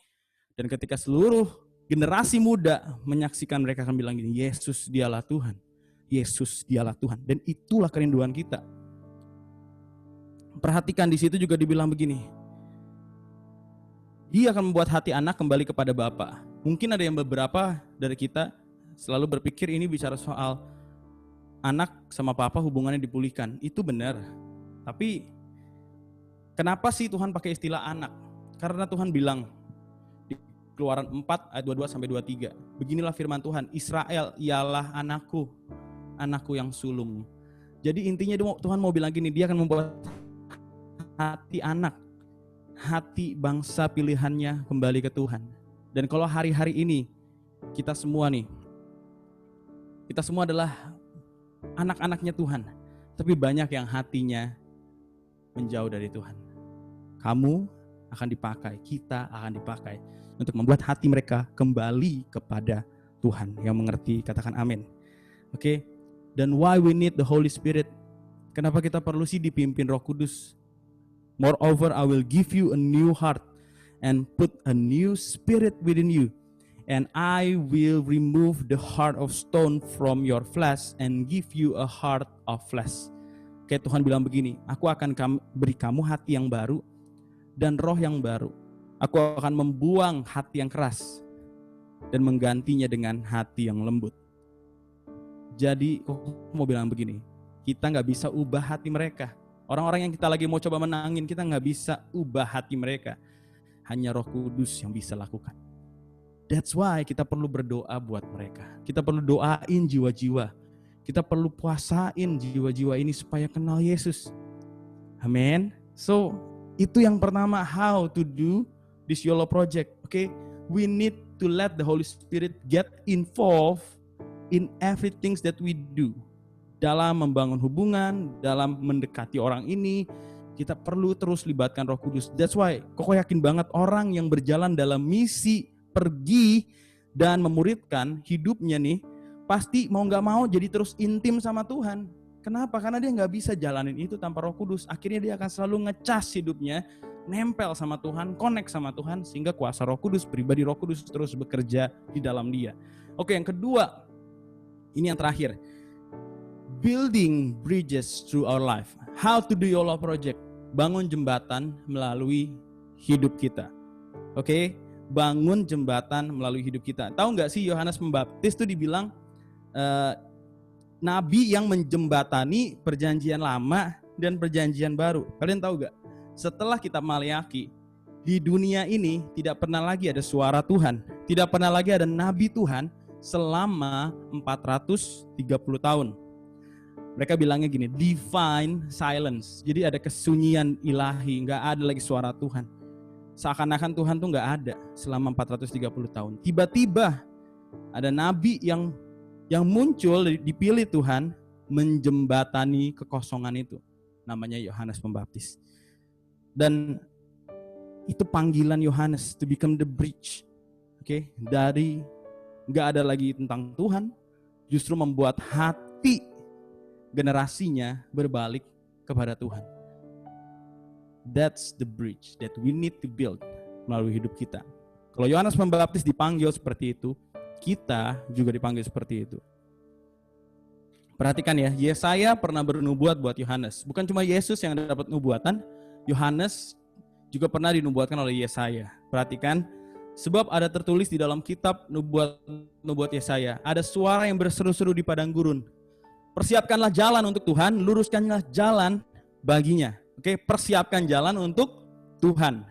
[SPEAKER 1] Dan ketika seluruh generasi muda menyaksikan, mereka akan bilang gini, Yesus dialah Tuhan. Yesus dialah Tuhan. Dan itulah kerinduan kita. Perhatikan di situ juga dibilang begini, Dia akan membuat hati anak kembali kepada Bapa. Mungkin ada yang beberapa dari kita selalu berpikir ini bicara soal anak sama papa hubungannya dipulihkan. Itu benar. Tapi kenapa sih Tuhan pakai istilah anak? Karena Tuhan bilang di Keluaran 4 ayat 22 sampai 23. Beginilah firman Tuhan, Israel ialah anakku, anakku yang sulung. Jadi intinya Tuhan mau bilang gini, Dia akan membuat hati anak, hati bangsa pilihannya kembali ke Tuhan. Dan kalau hari-hari ini kita semua adalah anak-anaknya Tuhan, tapi banyak yang hatinya menjauh dari Tuhan. Kamu akan dipakai, kita akan dipakai untuk membuat hati mereka kembali kepada Tuhan. Yang mengerti katakan amin. Oke. Dan why we need the Holy Spirit? Kenapa kita perlu sih dipimpin Roh Kudus? Moreover, I will give you a new heart and put a new spirit within you. And I will remove the heart of stone from your flesh and give you a heart of flesh. Oke, Tuhan bilang begini, aku akan beri kamu hati yang baru dan roh yang baru. Aku akan membuang hati yang keras dan menggantinya dengan hati yang lembut. Jadi, aku mau bilang begini, kita gak bisa ubah hati mereka. Orang-orang yang kita lagi mau coba menangin, kita gak bisa ubah hati mereka. Hanya Roh Kudus yang bisa lakukan. That's why kita perlu berdoa buat mereka. Kita perlu doain jiwa-jiwa. Kita perlu puasain jiwa-jiwa ini supaya kenal Yesus. Amen. So, itu yang pertama, how to do this YOLO project. Okay? We need to let the Holy Spirit get involved in everything that we do. Dalam membangun hubungan, dalam mendekati orang ini, kita perlu terus libatkan Roh Kudus. That's why, Koko yakin banget orang yang berjalan dalam misi pergi dan memuridkan hidupnya nih, pasti mau gak mau jadi terus intim sama Tuhan. Kenapa? Karena dia gak bisa jalanin itu tanpa Roh Kudus. Akhirnya dia akan selalu ngecas hidupnya, nempel sama Tuhan, connect sama Tuhan, sehingga kuasa Roh Kudus, pribadi Roh Kudus terus bekerja di dalam dia. Oke, yang kedua, ini yang terakhir. Building bridges through our life. How to do YOLO project? Bangun jembatan melalui hidup kita. Oke? Bangun jembatan melalui hidup kita. Tahu nggak sih Yohanes Pembaptis itu dibilang nabi yang menjembatani perjanjian lama dan perjanjian baru. Kalian tahu nggak? Setelah kitab Maleakhi, di dunia ini tidak pernah lagi ada suara Tuhan. Tidak pernah lagi ada nabi Tuhan selama 430 tahun. Mereka bilangnya gini, divine silence. Jadi ada kesunyian ilahi, nggak ada lagi suara Tuhan. Seakan-akan Tuhan tuh nggak ada selama 430 tahun. Tiba-tiba ada nabi yang muncul, dipilih Tuhan, menjembatani kekosongan itu. Namanya Yohanes Pembaptis. Dan itu panggilan Yohanes to become the bridge. Oke, dari nggak ada lagi tentang Tuhan, justru membuat hati generasinya berbalik kepada Tuhan. That's the bridge that we need to build melalui hidup kita. Kalau Yohanes Pembaptis dipanggil seperti itu, kita juga dipanggil seperti itu. Perhatikan ya, Yesaya pernah bernubuat buat Yohanes. Bukan cuma Yesus yang dapat nubuatan, Yohanes juga pernah dinubuatkan oleh Yesaya. Perhatikan, sebab ada tertulis di dalam kitab nubuat Yesaya, ada suara yang berseru-seru di padang gurun. Persiapkanlah jalan untuk Tuhan, luruskanlah jalan baginya. Oke, persiapkan jalan untuk Tuhan.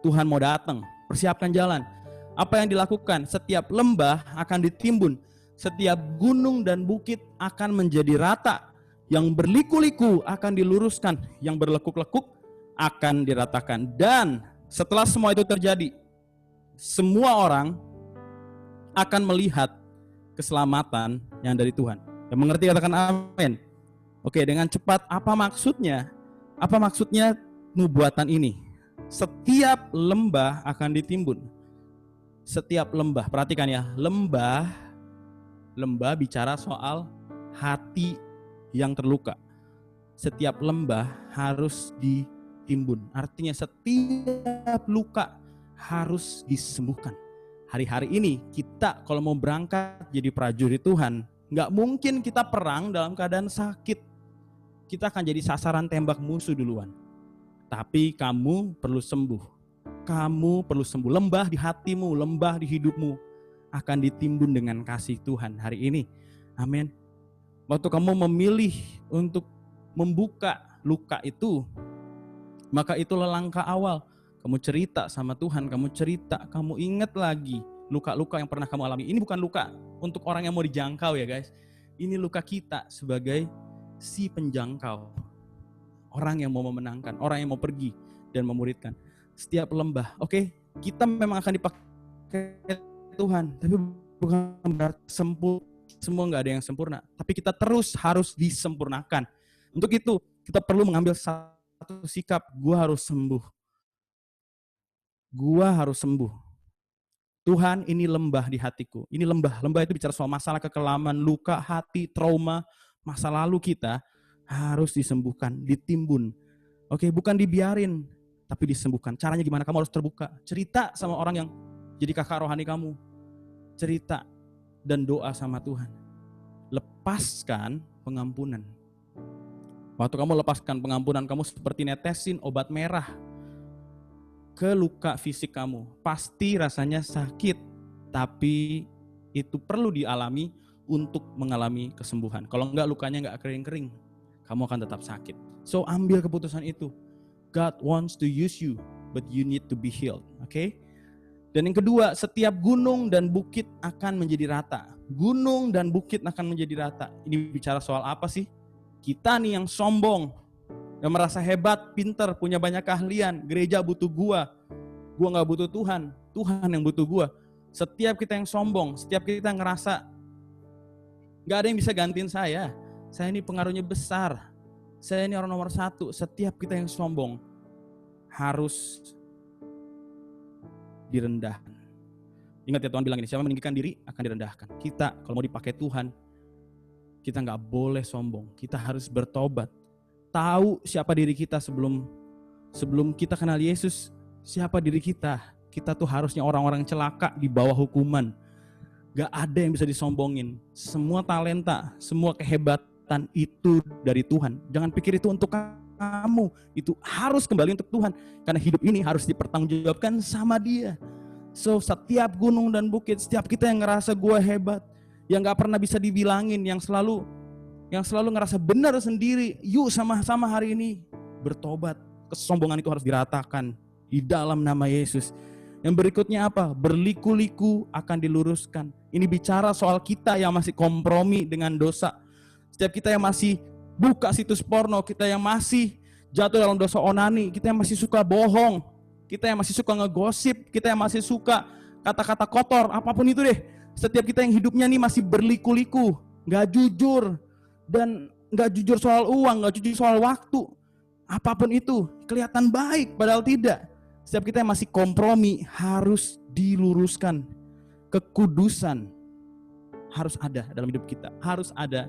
[SPEAKER 1] Tuhan mau datang, persiapkan jalan. Apa yang dilakukan? Setiap lembah akan ditimbun, setiap gunung dan bukit akan menjadi rata, yang berliku-liku akan diluruskan, yang berlekuk-lekuk akan diratakan. Dan setelah semua itu terjadi, semua orang akan melihat keselamatan yang dari Tuhan. Yang mengerti katakan amin. Oke, dengan cepat apa maksudnya? Apa maksudnya nubuatan ini? Setiap lembah akan ditimbun. Setiap lembah, perhatikan ya, lembah bicara soal hati yang terluka. Setiap lembah harus ditimbun. Artinya setiap luka harus disembuhkan. Hari-hari ini kita kalau mau berangkat jadi prajurit Tuhan, nggak mungkin kita perang dalam keadaan sakit. Kita akan jadi sasaran tembak musuh duluan. Tapi kamu perlu sembuh. Kamu perlu sembuh. Lembah di hatimu, lembah di hidupmu akan ditimbun dengan kasih Tuhan hari ini. Amin. Waktu kamu memilih untuk membuka luka itu, maka itulah langkah awal. Kamu cerita sama Tuhan, kamu cerita, kamu ingat lagi luka-luka yang pernah kamu alami. Ini bukan luka untuk orang yang mau dijangkau ya guys. Ini luka kita sebagai si penjangkau. Orang yang mau memenangkan, orang yang mau pergi dan memuridkan. Setiap lembah, oke, kita memang akan dipakai Tuhan, tapi bukan berarti semua nggak ada yang sempurna. Tapi kita terus harus disempurnakan. Untuk itu, kita perlu mengambil satu sikap, gua harus sembuh. Gua harus sembuh. Tuhan, ini lembah di hatiku. Ini lembah. Lembah itu bicara soal masalah kekelaman, luka, hati, trauma, masa lalu kita harus disembuhkan, ditimbun. Oke, bukan dibiarin, tapi disembuhkan. Caranya gimana? Kamu harus terbuka. Cerita sama orang yang jadi kakak rohani kamu. Cerita dan doa sama Tuhan. Lepaskan pengampunan. Waktu kamu lepaskan pengampunan, kamu seperti netesin obat merah ke luka fisik kamu. Pasti rasanya sakit, tapi itu perlu dialami untuk mengalami kesembuhan. Kalau enggak, lukanya enggak kering-kering, kamu akan tetap sakit. So, ambil keputusan itu. God wants to use you, but you need to be healed. Okay? Dan yang kedua, setiap gunung dan bukit akan menjadi rata. Gunung dan bukit akan menjadi rata. Ini bicara soal apa sih? Kita nih yang sombong, yang merasa hebat, pinter, punya banyak keahlian. Gereja butuh gua gak butuh Tuhan. Tuhan yang butuh gua. Setiap kita yang sombong, setiap kita yang ngerasa gak ada yang bisa gantiin saya ini pengaruhnya besar, saya ini orang nomor 1. Setiap kita yang sombong harus direndahkan. Ingat ya, Tuhan bilang ini, siapa meninggikan diri akan direndahkan. Kita kalau mau dipakai Tuhan, kita gak boleh sombong. Kita harus bertobat. Tahu siapa diri kita sebelum kita kenal Yesus. Siapa diri kita. Kita tuh harusnya orang-orang celaka di bawah hukuman. Gak ada yang bisa disombongin. Semua talenta, semua kehebatan itu dari Tuhan. Jangan pikir itu untuk kamu. Itu harus kembali untuk Tuhan. Karena hidup ini harus dipertanggungjawabkan sama Dia. So, setiap gunung dan bukit, setiap kita yang ngerasa gue hebat, yang gak pernah bisa dibilangin, yang selalu ngerasa benar sendiri, yuk sama-sama hari ini bertobat. Kesombongan itu harus diratakan di dalam nama Yesus. Yang berikutnya apa? Berliku-liku akan diluruskan. Ini bicara soal kita yang masih kompromi dengan dosa. Setiap kita yang masih buka situs porno, kita yang masih jatuh dalam dosa onani, kita yang masih suka bohong, kita yang masih suka ngegosip, kita yang masih suka kata-kata kotor, apapun itu deh. Setiap kita yang hidupnya nih masih berliku-liku, gak jujur, dan gak jujur soal uang, gak jujur soal waktu, apapun itu, kelihatan baik padahal tidak. Setiap kita yang masih kompromi harus diluruskan. Kekudusan harus ada dalam hidup kita, harus ada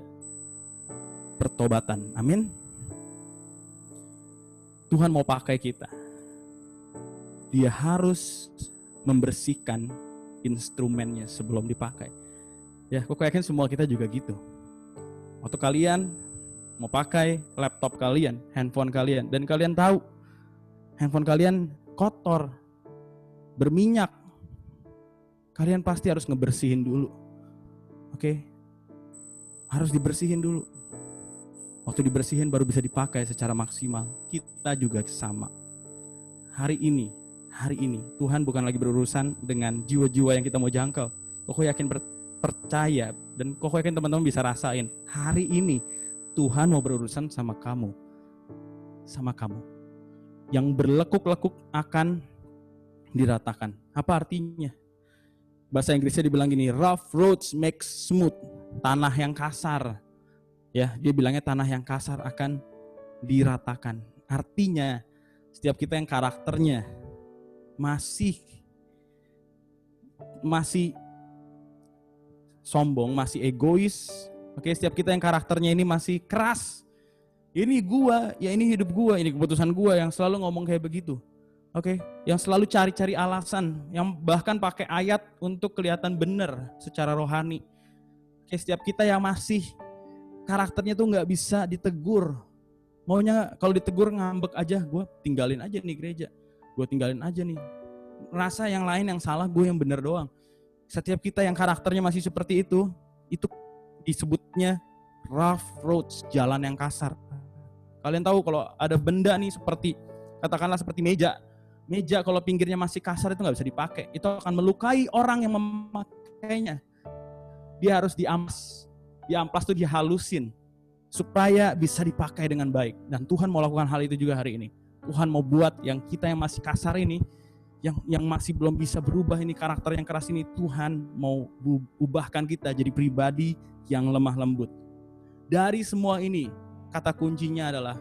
[SPEAKER 1] pertobatan. Amin. Tuhan mau pakai kita. Dia harus membersihkan instrumennya sebelum dipakai. Ya, aku yakin semua kita juga gitu. Waktu kalian mau pakai laptop kalian, handphone kalian, dan kalian tahu handphone kalian kotor, berminyak, kalian pasti harus ngebersihin dulu. Oke? Harus dibersihin dulu. Waktu dibersihin baru bisa dipakai secara maksimal. Kita juga sama. Hari ini Tuhan bukan lagi berurusan dengan jiwa-jiwa yang kita mau jangkau. Koko yakin percaya dan koko yakin teman-teman bisa rasain. Hari ini Tuhan mau berurusan sama kamu. Sama kamu. Yang berlekuk-lekuk akan diratakan. Apa artinya? bahasa Inggrisnya dibilang gini, rough roads make smooth. Tanah yang kasar, ya dia bilangnya tanah yang kasar akan diratakan. Artinya setiap kita yang karakternya masih sombong, masih egois, oke, setiap kita yang karakternya ini masih keras, ini gua, ya ini hidup gua, ini keputusan gua, yang selalu ngomong kayak begitu, oke, yang selalu cari-cari alasan, yang bahkan pakai ayat untuk kelihatan benar secara rohani. Oke, setiap kita yang masih karakternya tuh nggak bisa ditegur, maunya kalau ditegur ngambek aja, gua tinggalin aja nih gereja, gua tinggalin aja nih, rasa yang lain yang salah, gue yang benar doang. Setiap kita yang karakternya masih seperti itu disebutnya rough roads, jalan yang kasar. Kalian tahu kalau ada benda nih seperti, katakanlah seperti meja kalau pinggirnya masih kasar itu nggak bisa dipakai, itu akan melukai orang yang memakainya. Dia harus diamplas tuh dihalusin supaya bisa dipakai dengan baik. Dan Tuhan mau lakukan hal itu juga hari ini. Tuhan mau buat yang kita yang masih kasar ini, yang masih belum bisa berubah ini, karakter yang keras ini, Tuhan mau ubahkan kita jadi pribadi yang lemah lembut. Dari semua ini, kata kuncinya adalah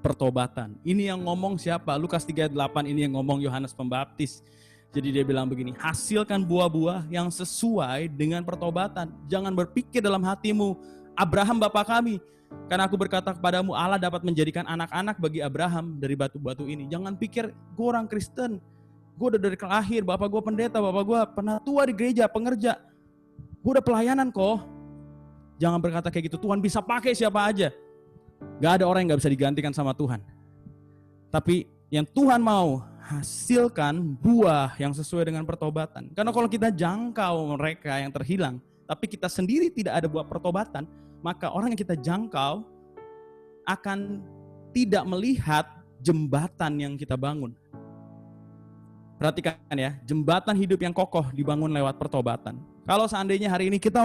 [SPEAKER 1] pertobatan. Ini yang ngomong siapa? Lukas 3:8 ini yang ngomong Yohanes Pembaptis. Jadi dia bilang begini, hasilkan buah-buah yang sesuai dengan pertobatan. Jangan berpikir dalam hatimu, Abraham bapa kami, karena aku berkata kepadamu, Allah dapat menjadikan anak-anak bagi Abraham dari batu-batu ini. Jangan pikir, gue orang Kristen, gue udah dari lahir, bapak gue pendeta, bapak gue penatua di gereja, pengerja, gue udah pelayanan kok. Jangan berkata kayak gitu, Tuhan bisa pakai siapa aja. Gak ada orang yang gak bisa digantikan sama Tuhan. Tapi yang Tuhan mau, hasilkan buah yang sesuai dengan pertobatan. Karena kalau kita jangkau mereka yang terhilang, tapi kita sendiri tidak ada buah pertobatan, maka orang yang kita jangkau akan tidak melihat jembatan yang kita bangun. Perhatikan ya, jembatan hidup yang kokoh dibangun lewat pertobatan. Kalau seandainya hari ini kita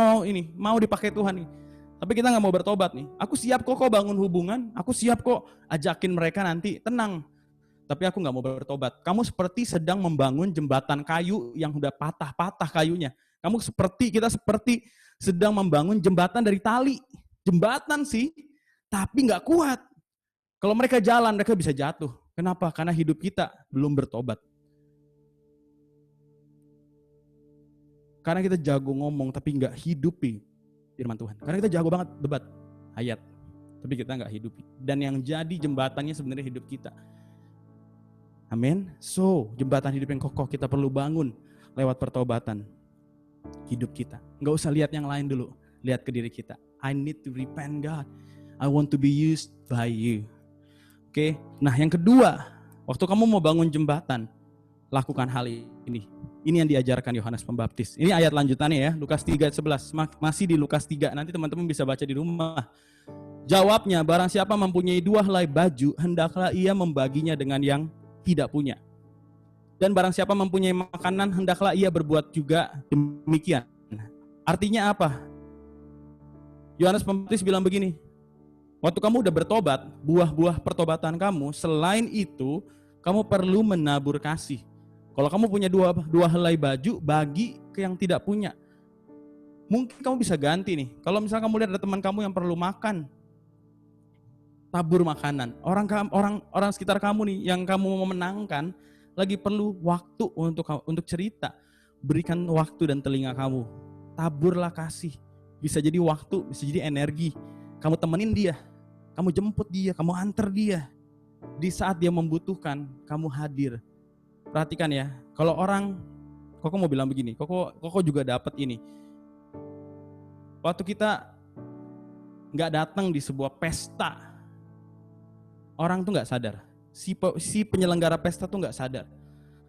[SPEAKER 1] mau dipakai Tuhan nih, tapi kita nggak mau bertobat nih, aku siap kok bangun hubungan, aku siap kok ajakin mereka nanti, tenang. Tapi aku nggak mau bertobat. Kamu seperti sedang membangun jembatan kayu yang udah patah-patah kayunya. Kita seperti sedang membangun jembatan dari tali. Jembatan sih, tapi nggak kuat. Kalau mereka jalan, mereka bisa jatuh. Kenapa? Karena hidup kita belum bertobat. Karena kita jago ngomong, tapi nggak hidupi firman Tuhan. Karena kita jago banget debat ayat, tapi kita nggak hidupi. Dan yang jadi jembatannya sebenarnya hidup kita. Amin. So, jembatan hidup yang kokoh kita perlu bangun lewat pertobatan hidup kita. Nggak usah lihat yang lain dulu, lihat ke diri kita. I need to repent, God. I want to be used by you. Oke. Nah, yang kedua, waktu kamu mau bangun jembatan, lakukan hal ini. Ini yang diajarkan Yohanes Pembaptis. Ini ayat lanjutannya ya, Lukas 3:11. Masih di Lukas 3, nanti teman-teman bisa baca di rumah. Jawabnya, barang siapa mempunyai 2 helai baju, hendaklah ia membaginya dengan yang tidak punya. Dan barang siapa mempunyai makanan, hendaklah ia berbuat juga demikian. Artinya apa? Yohanes Pembaptis bilang begini, waktu kamu udah bertobat, buah-buah pertobatan kamu, selain itu, kamu perlu menabur kasih. Kalau kamu punya 2 helai baju, bagi ke yang tidak punya. Mungkin kamu bisa ganti nih. Kalau misalnya kamu lihat ada teman kamu yang perlu makan, tabur makanan. Orang sekitar kamu nih yang kamu mau menangkan lagi perlu waktu untuk cerita. Berikan waktu dan telinga kamu. Taburlah kasih. Bisa jadi waktu, bisa jadi energi. Kamu temenin dia, kamu jemput dia, kamu antar dia. Di saat dia membutuhkan, kamu hadir. Perhatikan ya, kalau Koko mau bilang begini, Koko juga dapat ini. Waktu kita nggak datang di sebuah pesta, orang tuh nggak sadar. Si penyelenggara pesta tuh nggak sadar.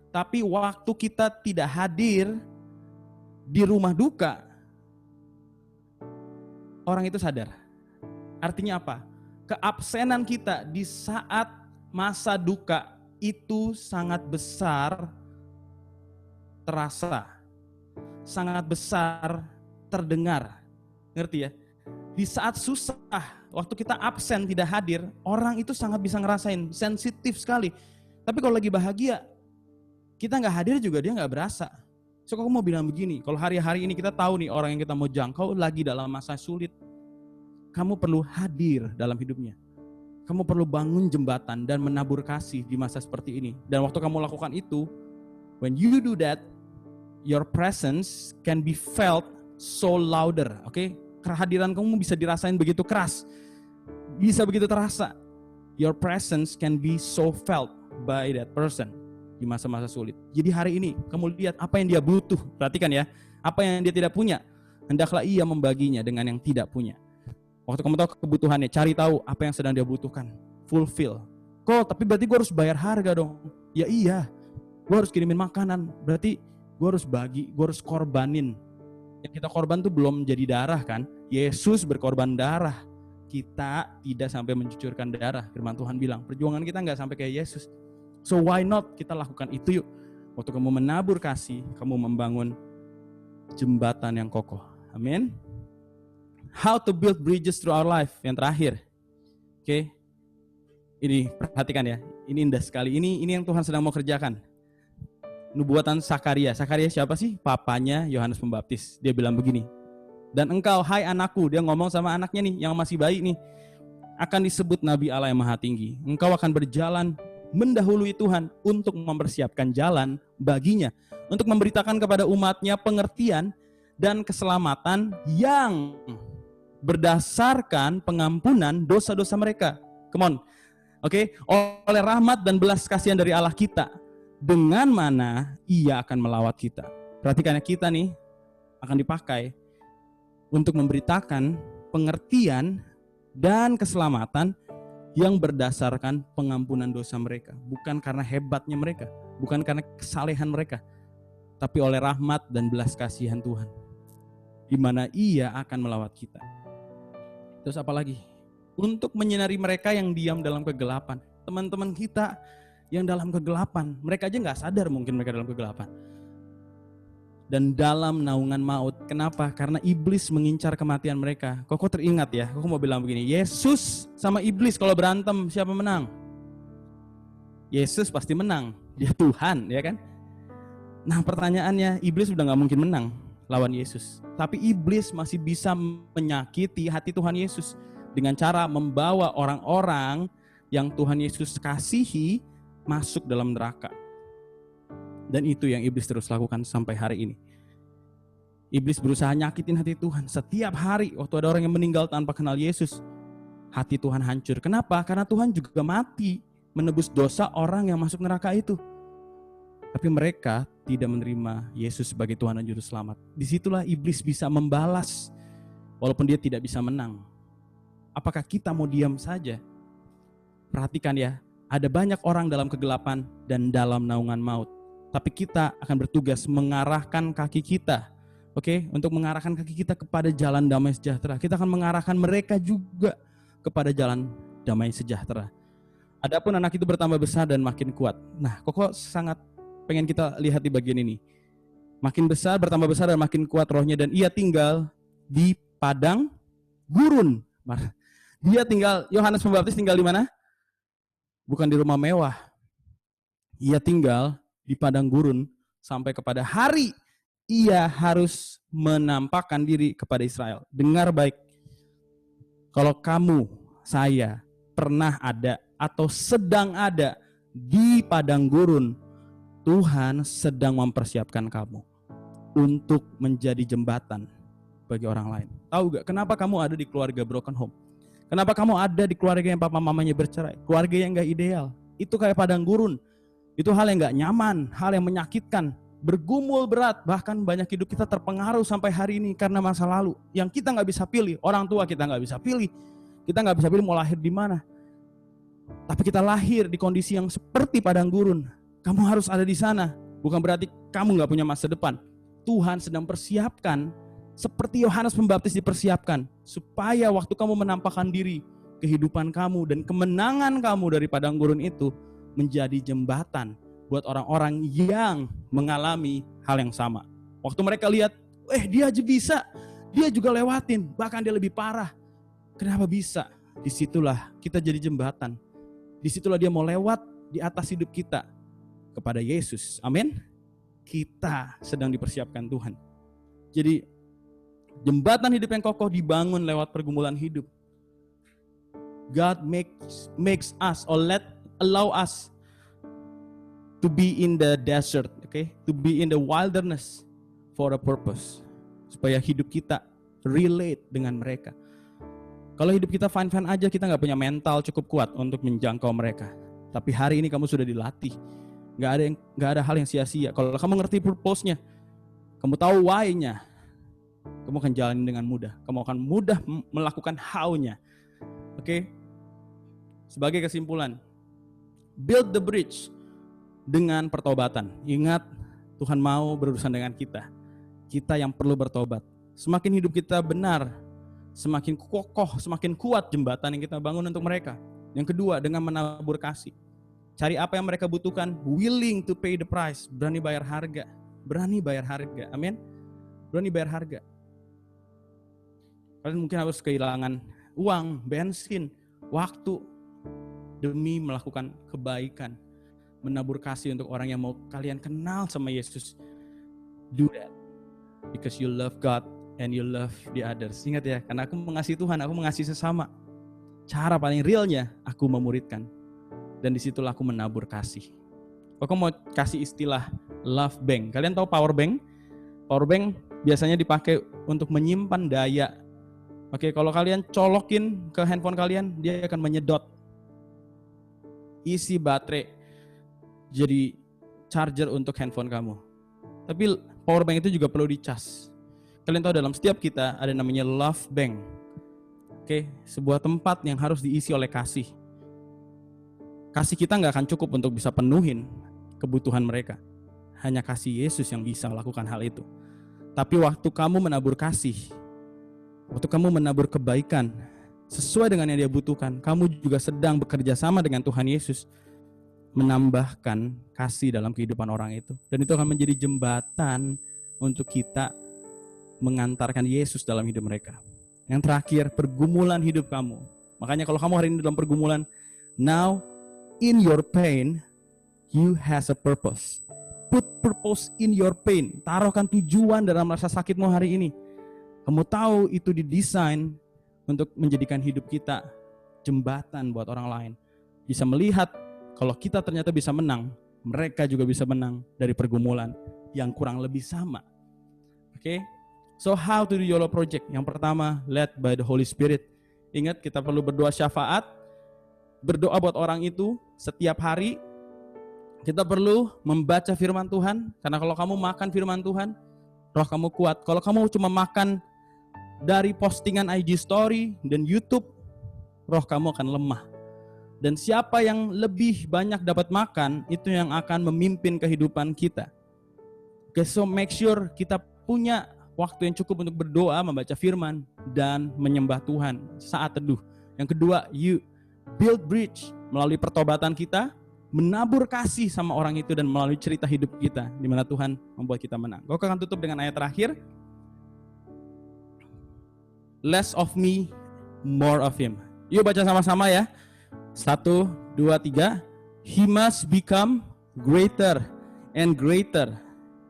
[SPEAKER 1] Tapi waktu kita tidak hadir di rumah duka, orang itu sadar. Artinya apa? Keabsenan kita di saat masa duka itu sangat besar terasa, sangat besar terdengar. Ngerti ya? Di saat susah, waktu kita absen tidak hadir, orang itu sangat bisa ngerasain, sensitif sekali. Tapi kalau lagi bahagia, kita nggak hadir juga dia nggak berasa. So aku mau bilang begini, kalau hari-hari ini kita tahu nih orang yang kita mau jangkau lagi dalam masa sulit, kamu perlu hadir dalam hidupnya. Kamu perlu bangun jembatan dan menabur kasih di masa seperti ini. Dan waktu kamu lakukan itu, when you do that, your presence can be felt so louder. Oke? Kehadiran kamu bisa dirasain begitu keras. Bisa begitu terasa. Your presence can be so felt by that person di masa-masa sulit. Jadi hari ini kamu lihat apa yang dia butuh. Perhatikan ya, apa yang dia tidak punya, hendaklah ia membaginya dengan yang tidak punya. Waktu kamu tahu kebutuhannya, cari tahu apa yang sedang dia butuhkan. Fulfill. Kok, tapi berarti gue harus bayar harga dong. Ya iya, gue harus kirimin makanan. Berarti gue harus bagi, gue harus korbanin. Yang kita korban tuh belum jadi darah kan. Yesus berkorban darah. Kita tidak sampai mencucurkan darah. Firman Tuhan bilang, perjuangan kita gak sampai kayak Yesus. So why not kita lakukan itu yuk. Waktu kamu menabur kasih, kamu membangun jembatan yang kokoh. Amin. How to build bridges through our life. Yang terakhir. Oke. Ini perhatikan ya. Ini indah sekali. Ini yang Tuhan sedang mau kerjakan. Nubuatan Sakaria. Sakaria siapa sih? Papanya Yohanes Pembaptis. Dia bilang begini. Dan engkau, hai anakku. Dia ngomong sama anaknya nih, yang masih bayi nih. Akan disebut Nabi Allah yang Maha Tinggi. Engkau akan berjalan mendahului Tuhan untuk mempersiapkan jalan baginya. Untuk memberitakan kepada umatnya pengertian dan keselamatan yang berdasarkan pengampunan dosa-dosa mereka. Come on. Oke, oleh rahmat dan belas kasihan dari Allah kita, dengan mana ia akan melawat kita. Perhatikan, kita nih akan dipakai untuk memberitakan pengertian dan keselamatan yang berdasarkan pengampunan dosa mereka. Bukan karena hebatnya mereka, bukan karena kesalehan mereka, tapi oleh rahmat dan belas kasihan Tuhan, di mana ia akan melawat kita. Terus apa lagi? Untuk menyinari mereka yang diam dalam kegelapan. Teman-teman kita yang dalam kegelapan, mereka aja gak sadar mungkin mereka dalam kegelapan. Dan dalam naungan maut. Kenapa? Karena iblis mengincar kematian mereka. Kok teringat ya, aku mau bilang begini, Yesus sama iblis kalau berantem, siapa menang? Yesus pasti menang, dia Tuhan, ya kan? Nah pertanyaannya, iblis udah gak mungkin menang lawan Yesus. Tapi iblis masih bisa menyakiti hati Tuhan Yesus dengan cara membawa orang-orang yang Tuhan Yesus kasihi masuk dalam neraka. Dan itu yang iblis terus lakukan sampai hari ini. Iblis berusaha nyakitin hati Tuhan. Setiap hari waktu ada orang yang meninggal tanpa kenal Yesus, hati Tuhan hancur. Kenapa? Karena Tuhan juga mati menebus dosa orang yang masuk neraka itu. Tapi mereka tidak menerima Yesus sebagai Tuhan dan Juru Selamat. Disitulah iblis bisa membalas walaupun dia tidak bisa menang. Apakah kita mau diam saja? Perhatikan ya, ada banyak orang dalam kegelapan dan dalam naungan maut. Tapi kita akan bertugas mengarahkan kaki kita, untuk mengarahkan kaki kita kepada jalan damai sejahtera. Kita akan mengarahkan mereka juga kepada jalan damai sejahtera. Adapun anak itu bertambah besar dan makin kuat. Nah, Koko sangat pengen kita lihat di bagian ini. Makin besar, bertambah besar dan makin kuat rohnya, dan ia tinggal di padang gurun. Dia tinggal, Yohanes Pembaptis tinggal di mana? Bukan di rumah mewah. Ia tinggal di padang gurun sampai kepada hari ia harus menampakkan diri kepada Israel. Dengar baik. Kalau kamu, saya pernah ada atau sedang ada di padang gurun, Tuhan sedang mempersiapkan kamu untuk menjadi jembatan bagi orang lain. Tahu gak kenapa kamu ada di keluarga broken home? Kenapa kamu ada di keluarga yang papa mamanya bercerai? Keluarga yang gak ideal. Itu kayak padang gurun. Itu hal yang gak nyaman, hal yang menyakitkan, bergumul berat. Bahkan banyak hidup kita terpengaruh sampai hari ini karena masa lalu yang kita gak bisa pilih. Orang tua kita gak bisa pilih. Kita gak bisa pilih mau lahir di mana. Tapi kita lahir di kondisi yang seperti padang gurun. Kamu harus ada di sana. Bukan berarti kamu gak punya masa depan. Tuhan sedang persiapkan seperti Yohanes Pembaptis dipersiapkan, supaya waktu kamu menampakkan diri, kehidupan kamu dan kemenangan kamu dari padang gurun itu menjadi jembatan buat orang-orang yang mengalami hal yang sama. Waktu mereka lihat, dia aja bisa, dia juga lewatin, bahkan dia lebih parah. Kenapa bisa? Disitulah kita jadi jembatan. Disitulah dia mau lewat di atas hidup kita kepada Yesus. Amin. kita sedang dipersiapkan Tuhan. Jadi jembatan hidup yang kokoh dibangun lewat pergumulan hidup. God makes us or allow us to be in the desert, okay? To be in the wilderness for a purpose. Supaya hidup kita relate dengan mereka. Kalau hidup kita fine-fine aja, kita nggak punya mental cukup kuat untuk menjangkau mereka. Tapi hari ini kamu sudah dilatih. Nggak ada hal yang sia-sia. Kalau kamu ngerti purpose-nya, kamu tahu why-nya, kamu akan jalani dengan mudah. Kamu akan mudah melakukan how-nya. Oke? Sebagai kesimpulan, build the bridge dengan pertobatan. Ingat, Tuhan mau berurusan dengan kita. Kita yang perlu bertobat. Semakin hidup kita benar, semakin kokoh, semakin kuat jembatan yang kita bangun untuk mereka. Yang kedua, dengan menabur kasih. Cari apa yang mereka butuhkan, willing to pay the price, berani bayar harga. Berani bayar harga, amin. Berani bayar harga. Kalian mungkin harus kehilangan uang, bensin, waktu demi melakukan kebaikan, menabur kasih untuk orang yang mau kalian kenal sama Yesus. Do that because you love God and you love the others. Ingat ya, karena aku mengasihi Tuhan, aku mengasihi sesama. Cara paling realnya aku memuridkan, dan disitulah aku menabur kasih. Aku mau kasih istilah love bank. Kalian tahu power bank? Power bank biasanya dipakai untuk menyimpan daya. Oke, kalau kalian colokin ke handphone kalian, dia akan menyedot isi baterai jadi charger untuk handphone kamu. Tapi power bank itu juga perlu dicas. Kalian tahu dalam setiap kita ada namanya love bank. Oke, sebuah tempat yang harus diisi oleh kasih. Kasih kita nggak akan cukup untuk bisa penuhin kebutuhan mereka. Hanya kasih Yesus yang bisa melakukan hal itu. Tapi waktu kamu menabur kasih, waktu kamu menabur kebaikan sesuai dengan yang dia butuhkan, kamu juga sedang bekerja sama dengan Tuhan Yesus menambahkan kasih dalam kehidupan orang itu. Dan itu akan menjadi jembatan untuk kita mengantarkan Yesus dalam hidup mereka. Yang terakhir, pergumulan hidup kamu. Makanya kalau kamu hari ini dalam pergumulan, now in your pain, you has a purpose. Put purpose in your pain. Taruhkan tujuan dalam rasa sakitmu hari ini. Kamu tahu itu didesain untuk menjadikan hidup kita jembatan buat orang lain. Bisa melihat kalau kita ternyata bisa menang, mereka juga bisa menang dari pergumulan yang kurang lebih sama. Oke? So how to do YOLO project? Yang pertama, led by the Holy Spirit. Ingat, kita perlu berdoa syafaat. Berdoa buat orang itu setiap hari. Kita perlu membaca firman Tuhan, karena kalau kamu makan firman Tuhan, roh kamu kuat. Kalau kamu cuma makan dari postingan IG story dan YouTube, roh kamu akan lemah. Dan siapa yang lebih banyak dapat makan, itu yang akan memimpin kehidupan kita. Okay, so make sure kita punya waktu yang cukup untuk berdoa, membaca firman, dan menyembah Tuhan saat teduh. Yang kedua, you build bridge melalui pertobatan kita, menabur kasih sama orang itu, dan melalui cerita hidup kita, di mana Tuhan membuat kita menang. Gue akan tutup dengan ayat terakhir. Less of me, more of him. Yuk baca sama-sama ya. 1, 2, 3. He must become greater and greater,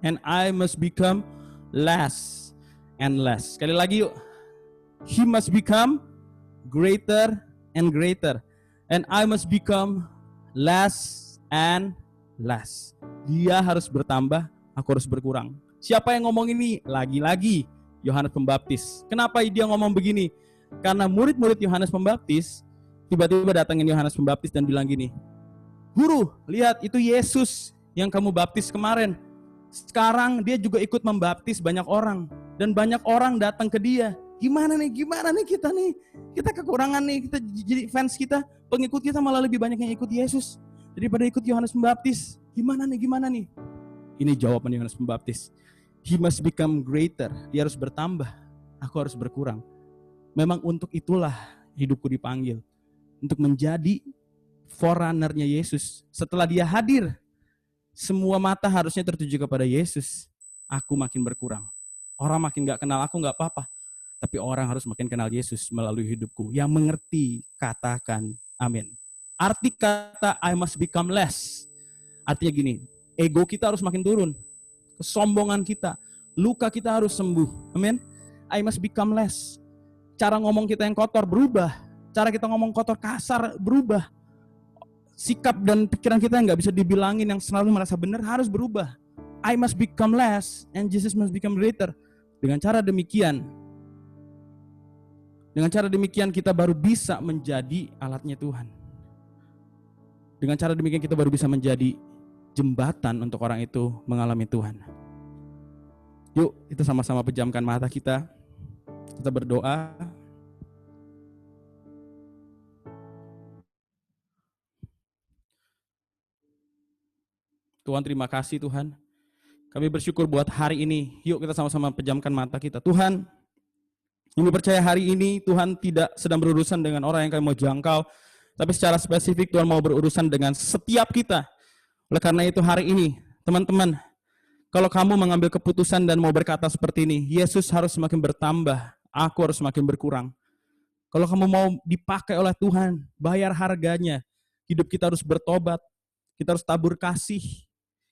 [SPEAKER 1] and I must become less and less. Sekali lagi yuk. He must become greater and greater, and I must become less and less. Dia harus bertambah, aku harus berkurang. Siapa yang ngomong ini? Lagi-lagi Yohanes Pembaptis. Kenapa dia ngomong begini? Karena murid-murid Yohanes Pembaptis tiba-tiba datangin Yohanes Pembaptis dan bilang gini, "Guru, lihat itu Yesus yang kamu baptis kemarin. Sekarang dia juga ikut membaptis banyak orang, dan banyak orang datang ke dia. Gimana nih kita nih? Kita kekurangan nih, kita jadi fans kita, pengikut kita malah lebih banyak yang ikut Yesus daripada ikut Yohanes Pembaptis. Gimana nih? Ini jawaban Yohanes Pembaptis. He must become greater. Dia harus bertambah, aku harus berkurang. Memang untuk itulah hidupku dipanggil, untuk menjadi forerunner-nya Yesus. Setelah dia hadir, semua mata harusnya tertuju kepada Yesus. Aku makin berkurang. Orang makin gak kenal aku gak apa-apa, tapi orang harus makin kenal Yesus melalui hidupku. Yang mengerti, katakan amin. Arti kata I must become less, artinya gini, ego kita harus makin turun. kesombongan kita, luka kita harus sembuh. Amin. I must become less. Cara ngomong kita yang kotor berubah. Cara kita ngomong kotor kasar berubah. Sikap dan pikiran kita yang gak bisa dibilangin, yang selalu merasa benar harus berubah. I must become less and Jesus must become greater. Dengan cara demikian kita baru bisa menjadi alatnya Tuhan. Dengan cara demikian kita baru bisa menjadi jembatan untuk orang itu mengalami Tuhan. Yuk, kita sama-sama pejamkan mata kita. Kita berdoa. Tuhan, terima kasih Tuhan. Kami bersyukur buat hari ini. Yuk kita sama-sama pejamkan mata kita. Tuhan, kami percaya hari ini Tuhan tidak sedang berurusan dengan orang yang kami mau jangkau, tapi secara spesifik Tuhan mau berurusan dengan setiap kita. Oleh karena itu hari ini, teman-teman, kalau kamu mengambil keputusan dan mau berkata seperti ini, Yesus harus semakin bertambah, aku harus semakin berkurang. Kalau kamu mau dipakai oleh Tuhan, bayar harganya, hidup kita harus bertobat, kita harus tabur kasih,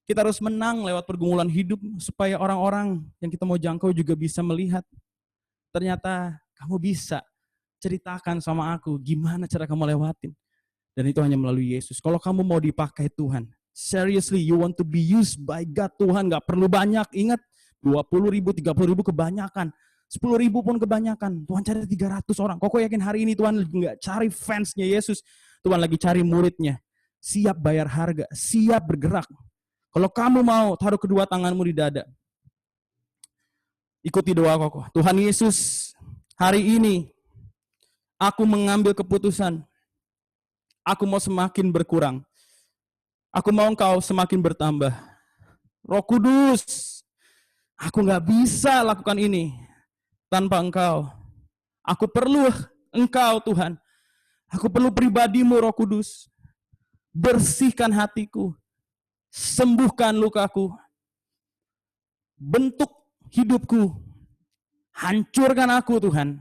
[SPEAKER 1] kita harus menang lewat pergumulan hidup, supaya orang-orang yang kita mau jangkau juga bisa melihat, ternyata kamu bisa ceritakan sama aku, gimana cara kamu lewatin. Dan itu hanya melalui Yesus. Kalau kamu mau dipakai Tuhan, seriously, you want to be used by God, Tuhan gak perlu banyak. Ingat, 20.000, 30.000 kebanyakan. 10.000 pun kebanyakan. Tuhan cari 300 orang. Kok yakin hari ini Tuhan gak cari fansnya Yesus. Tuhan lagi cari muridnya. Siap bayar harga, siap bergerak. Kalau kamu mau, taruh kedua tanganmu di dada. Ikuti doa kokoh. Tuhan Yesus, hari ini aku mengambil keputusan. Aku mau semakin berkurang. Aku mau Engkau semakin bertambah. Roh Kudus, aku gak bisa lakukan ini tanpa Engkau. Aku perlu Engkau Tuhan. Aku perlu pribadimu Roh Kudus. Bersihkan hatiku. Sembuhkan lukaku. Bentuk hidupku. Hancurkan aku Tuhan.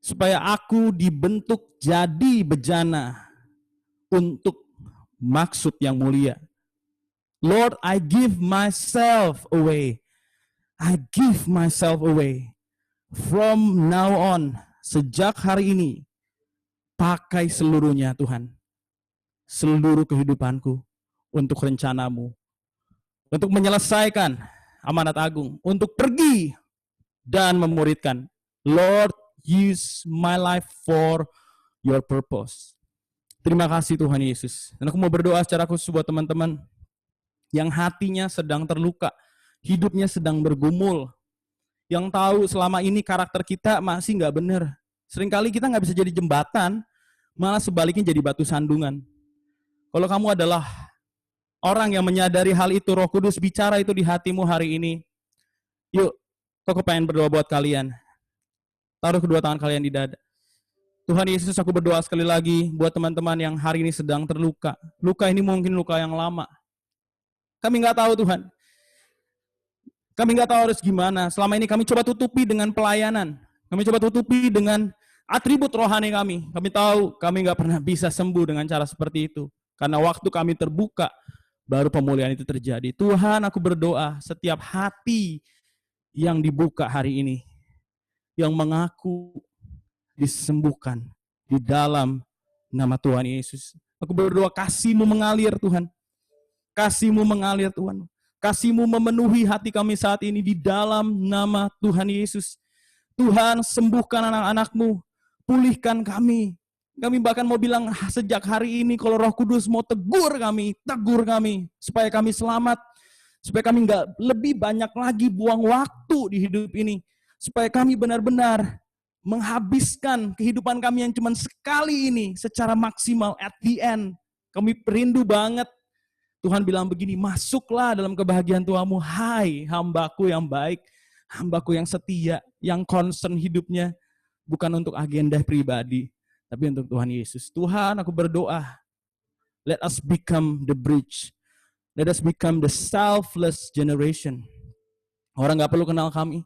[SPEAKER 1] Supaya aku dibentuk jadi bejana untuk maksud yang mulia. Lord, I give myself away. I give myself away. From now on, sejak hari ini, pakai seluruhnya Tuhan. Seluruh kehidupanku untuk rencanamu. Untuk menyelesaikan amanat agung. Untuk pergi dan memuridkan. Lord, use my life for your purpose. Terima kasih Tuhan Yesus. Dan aku mau berdoa secara khusus buat teman-teman yang hatinya sedang terluka, hidupnya sedang bergumul, yang tahu selama ini karakter kita masih nggak benar. Seringkali kita nggak bisa jadi jembatan, malah sebaliknya jadi batu sandungan. Kalau kamu adalah orang yang menyadari hal itu, Roh Kudus bicara itu di hatimu hari ini. Yuk, aku pengen berdoa buat kalian. Taruh kedua tangan kalian di dada. Tuhan Yesus, aku berdoa sekali lagi buat teman-teman yang hari ini sedang terluka. Luka ini mungkin luka yang lama. Kami nggak tahu Tuhan. Kami nggak tahu harus gimana. Selama ini kami coba tutupi dengan pelayanan. Kami coba tutupi dengan atribut rohani kami. Kami tahu kami nggak pernah bisa sembuh dengan cara seperti itu. Karena waktu kami terbuka, baru pemulihan itu terjadi. Tuhan, aku berdoa setiap hati yang dibuka hari ini, yang mengaku disembuhkan di dalam nama Tuhan Yesus. Aku berdoa kasih-Mu mengalir Tuhan. Kasih-Mu mengalir Tuhan. Kasih-Mu memenuhi hati kami saat ini di dalam nama Tuhan Yesus. Tuhan, sembuhkan anak-anak-Mu. Pulihkan kami. Kami bahkan mau bilang sejak hari ini kalau Roh Kudus mau tegur kami. Supaya kami selamat. Supaya kami nggak lebih banyak lagi buang waktu di hidup ini. Supaya kami benar-benar menghabiskan kehidupan kami yang cuma sekali ini secara maksimal at the end. Kami rindu banget. Tuhan bilang begini, masuklah dalam kebahagiaan Tuhanmu. Hai hambaku yang baik, hambaku yang setia, yang concern hidupnya bukan untuk agenda pribadi, tapi untuk Tuhan Yesus. Tuhan, aku berdoa, let us become the bridge. Let us become the selfless generation. Orang gak perlu kenal kami,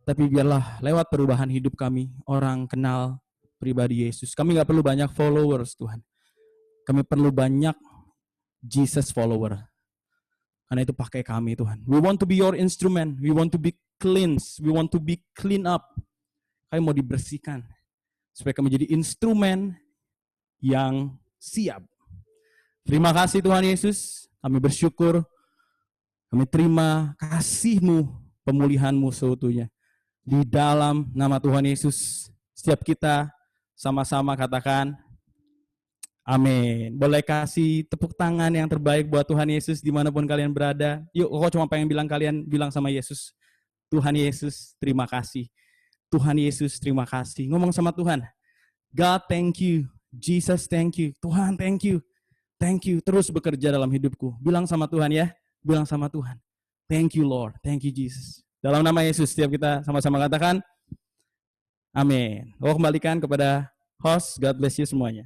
[SPEAKER 1] tapi biarlah lewat perubahan hidup kami, orang kenal pribadi Yesus. Kami gak perlu banyak followers Tuhan. Kami perlu banyak Jesus follower. Karena itu pakai kami Tuhan. We want to be your instrument. We want to be cleansed. We want to be clean up. Kami mau dibersihkan. Supaya kami jadi instrumen yang siap. Terima kasih Tuhan Yesus. Kami bersyukur. Kami terima kasih-Mu, pemulihan-Mu seutuhnya. Di dalam nama Tuhan Yesus, setiap kita sama-sama katakan, amin. Boleh kasih tepuk tangan yang terbaik buat Tuhan Yesus dimanapun kalian berada. Yuk, Koko cuma pengen kalian bilang sama Yesus, Tuhan Yesus, terima kasih. Tuhan Yesus, terima kasih. Ngomong sama Tuhan, God, thank you. Jesus, thank you. Tuhan, thank you. Thank you. Terus bekerja dalam hidupku. Bilang sama Tuhan ya. Bilang sama Tuhan. Thank you, Lord. Thank you, Jesus. Dalam nama Yesus, setiap kita sama-sama katakan, amin. Koko kembalikan kepada host. God bless you semuanya.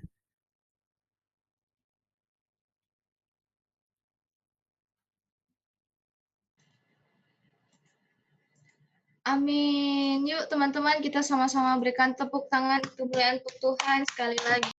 [SPEAKER 2] Amin. Yuk teman-teman kita sama-sama berikan tepuk tangan kemuliaan untuk Tuhan sekali lagi.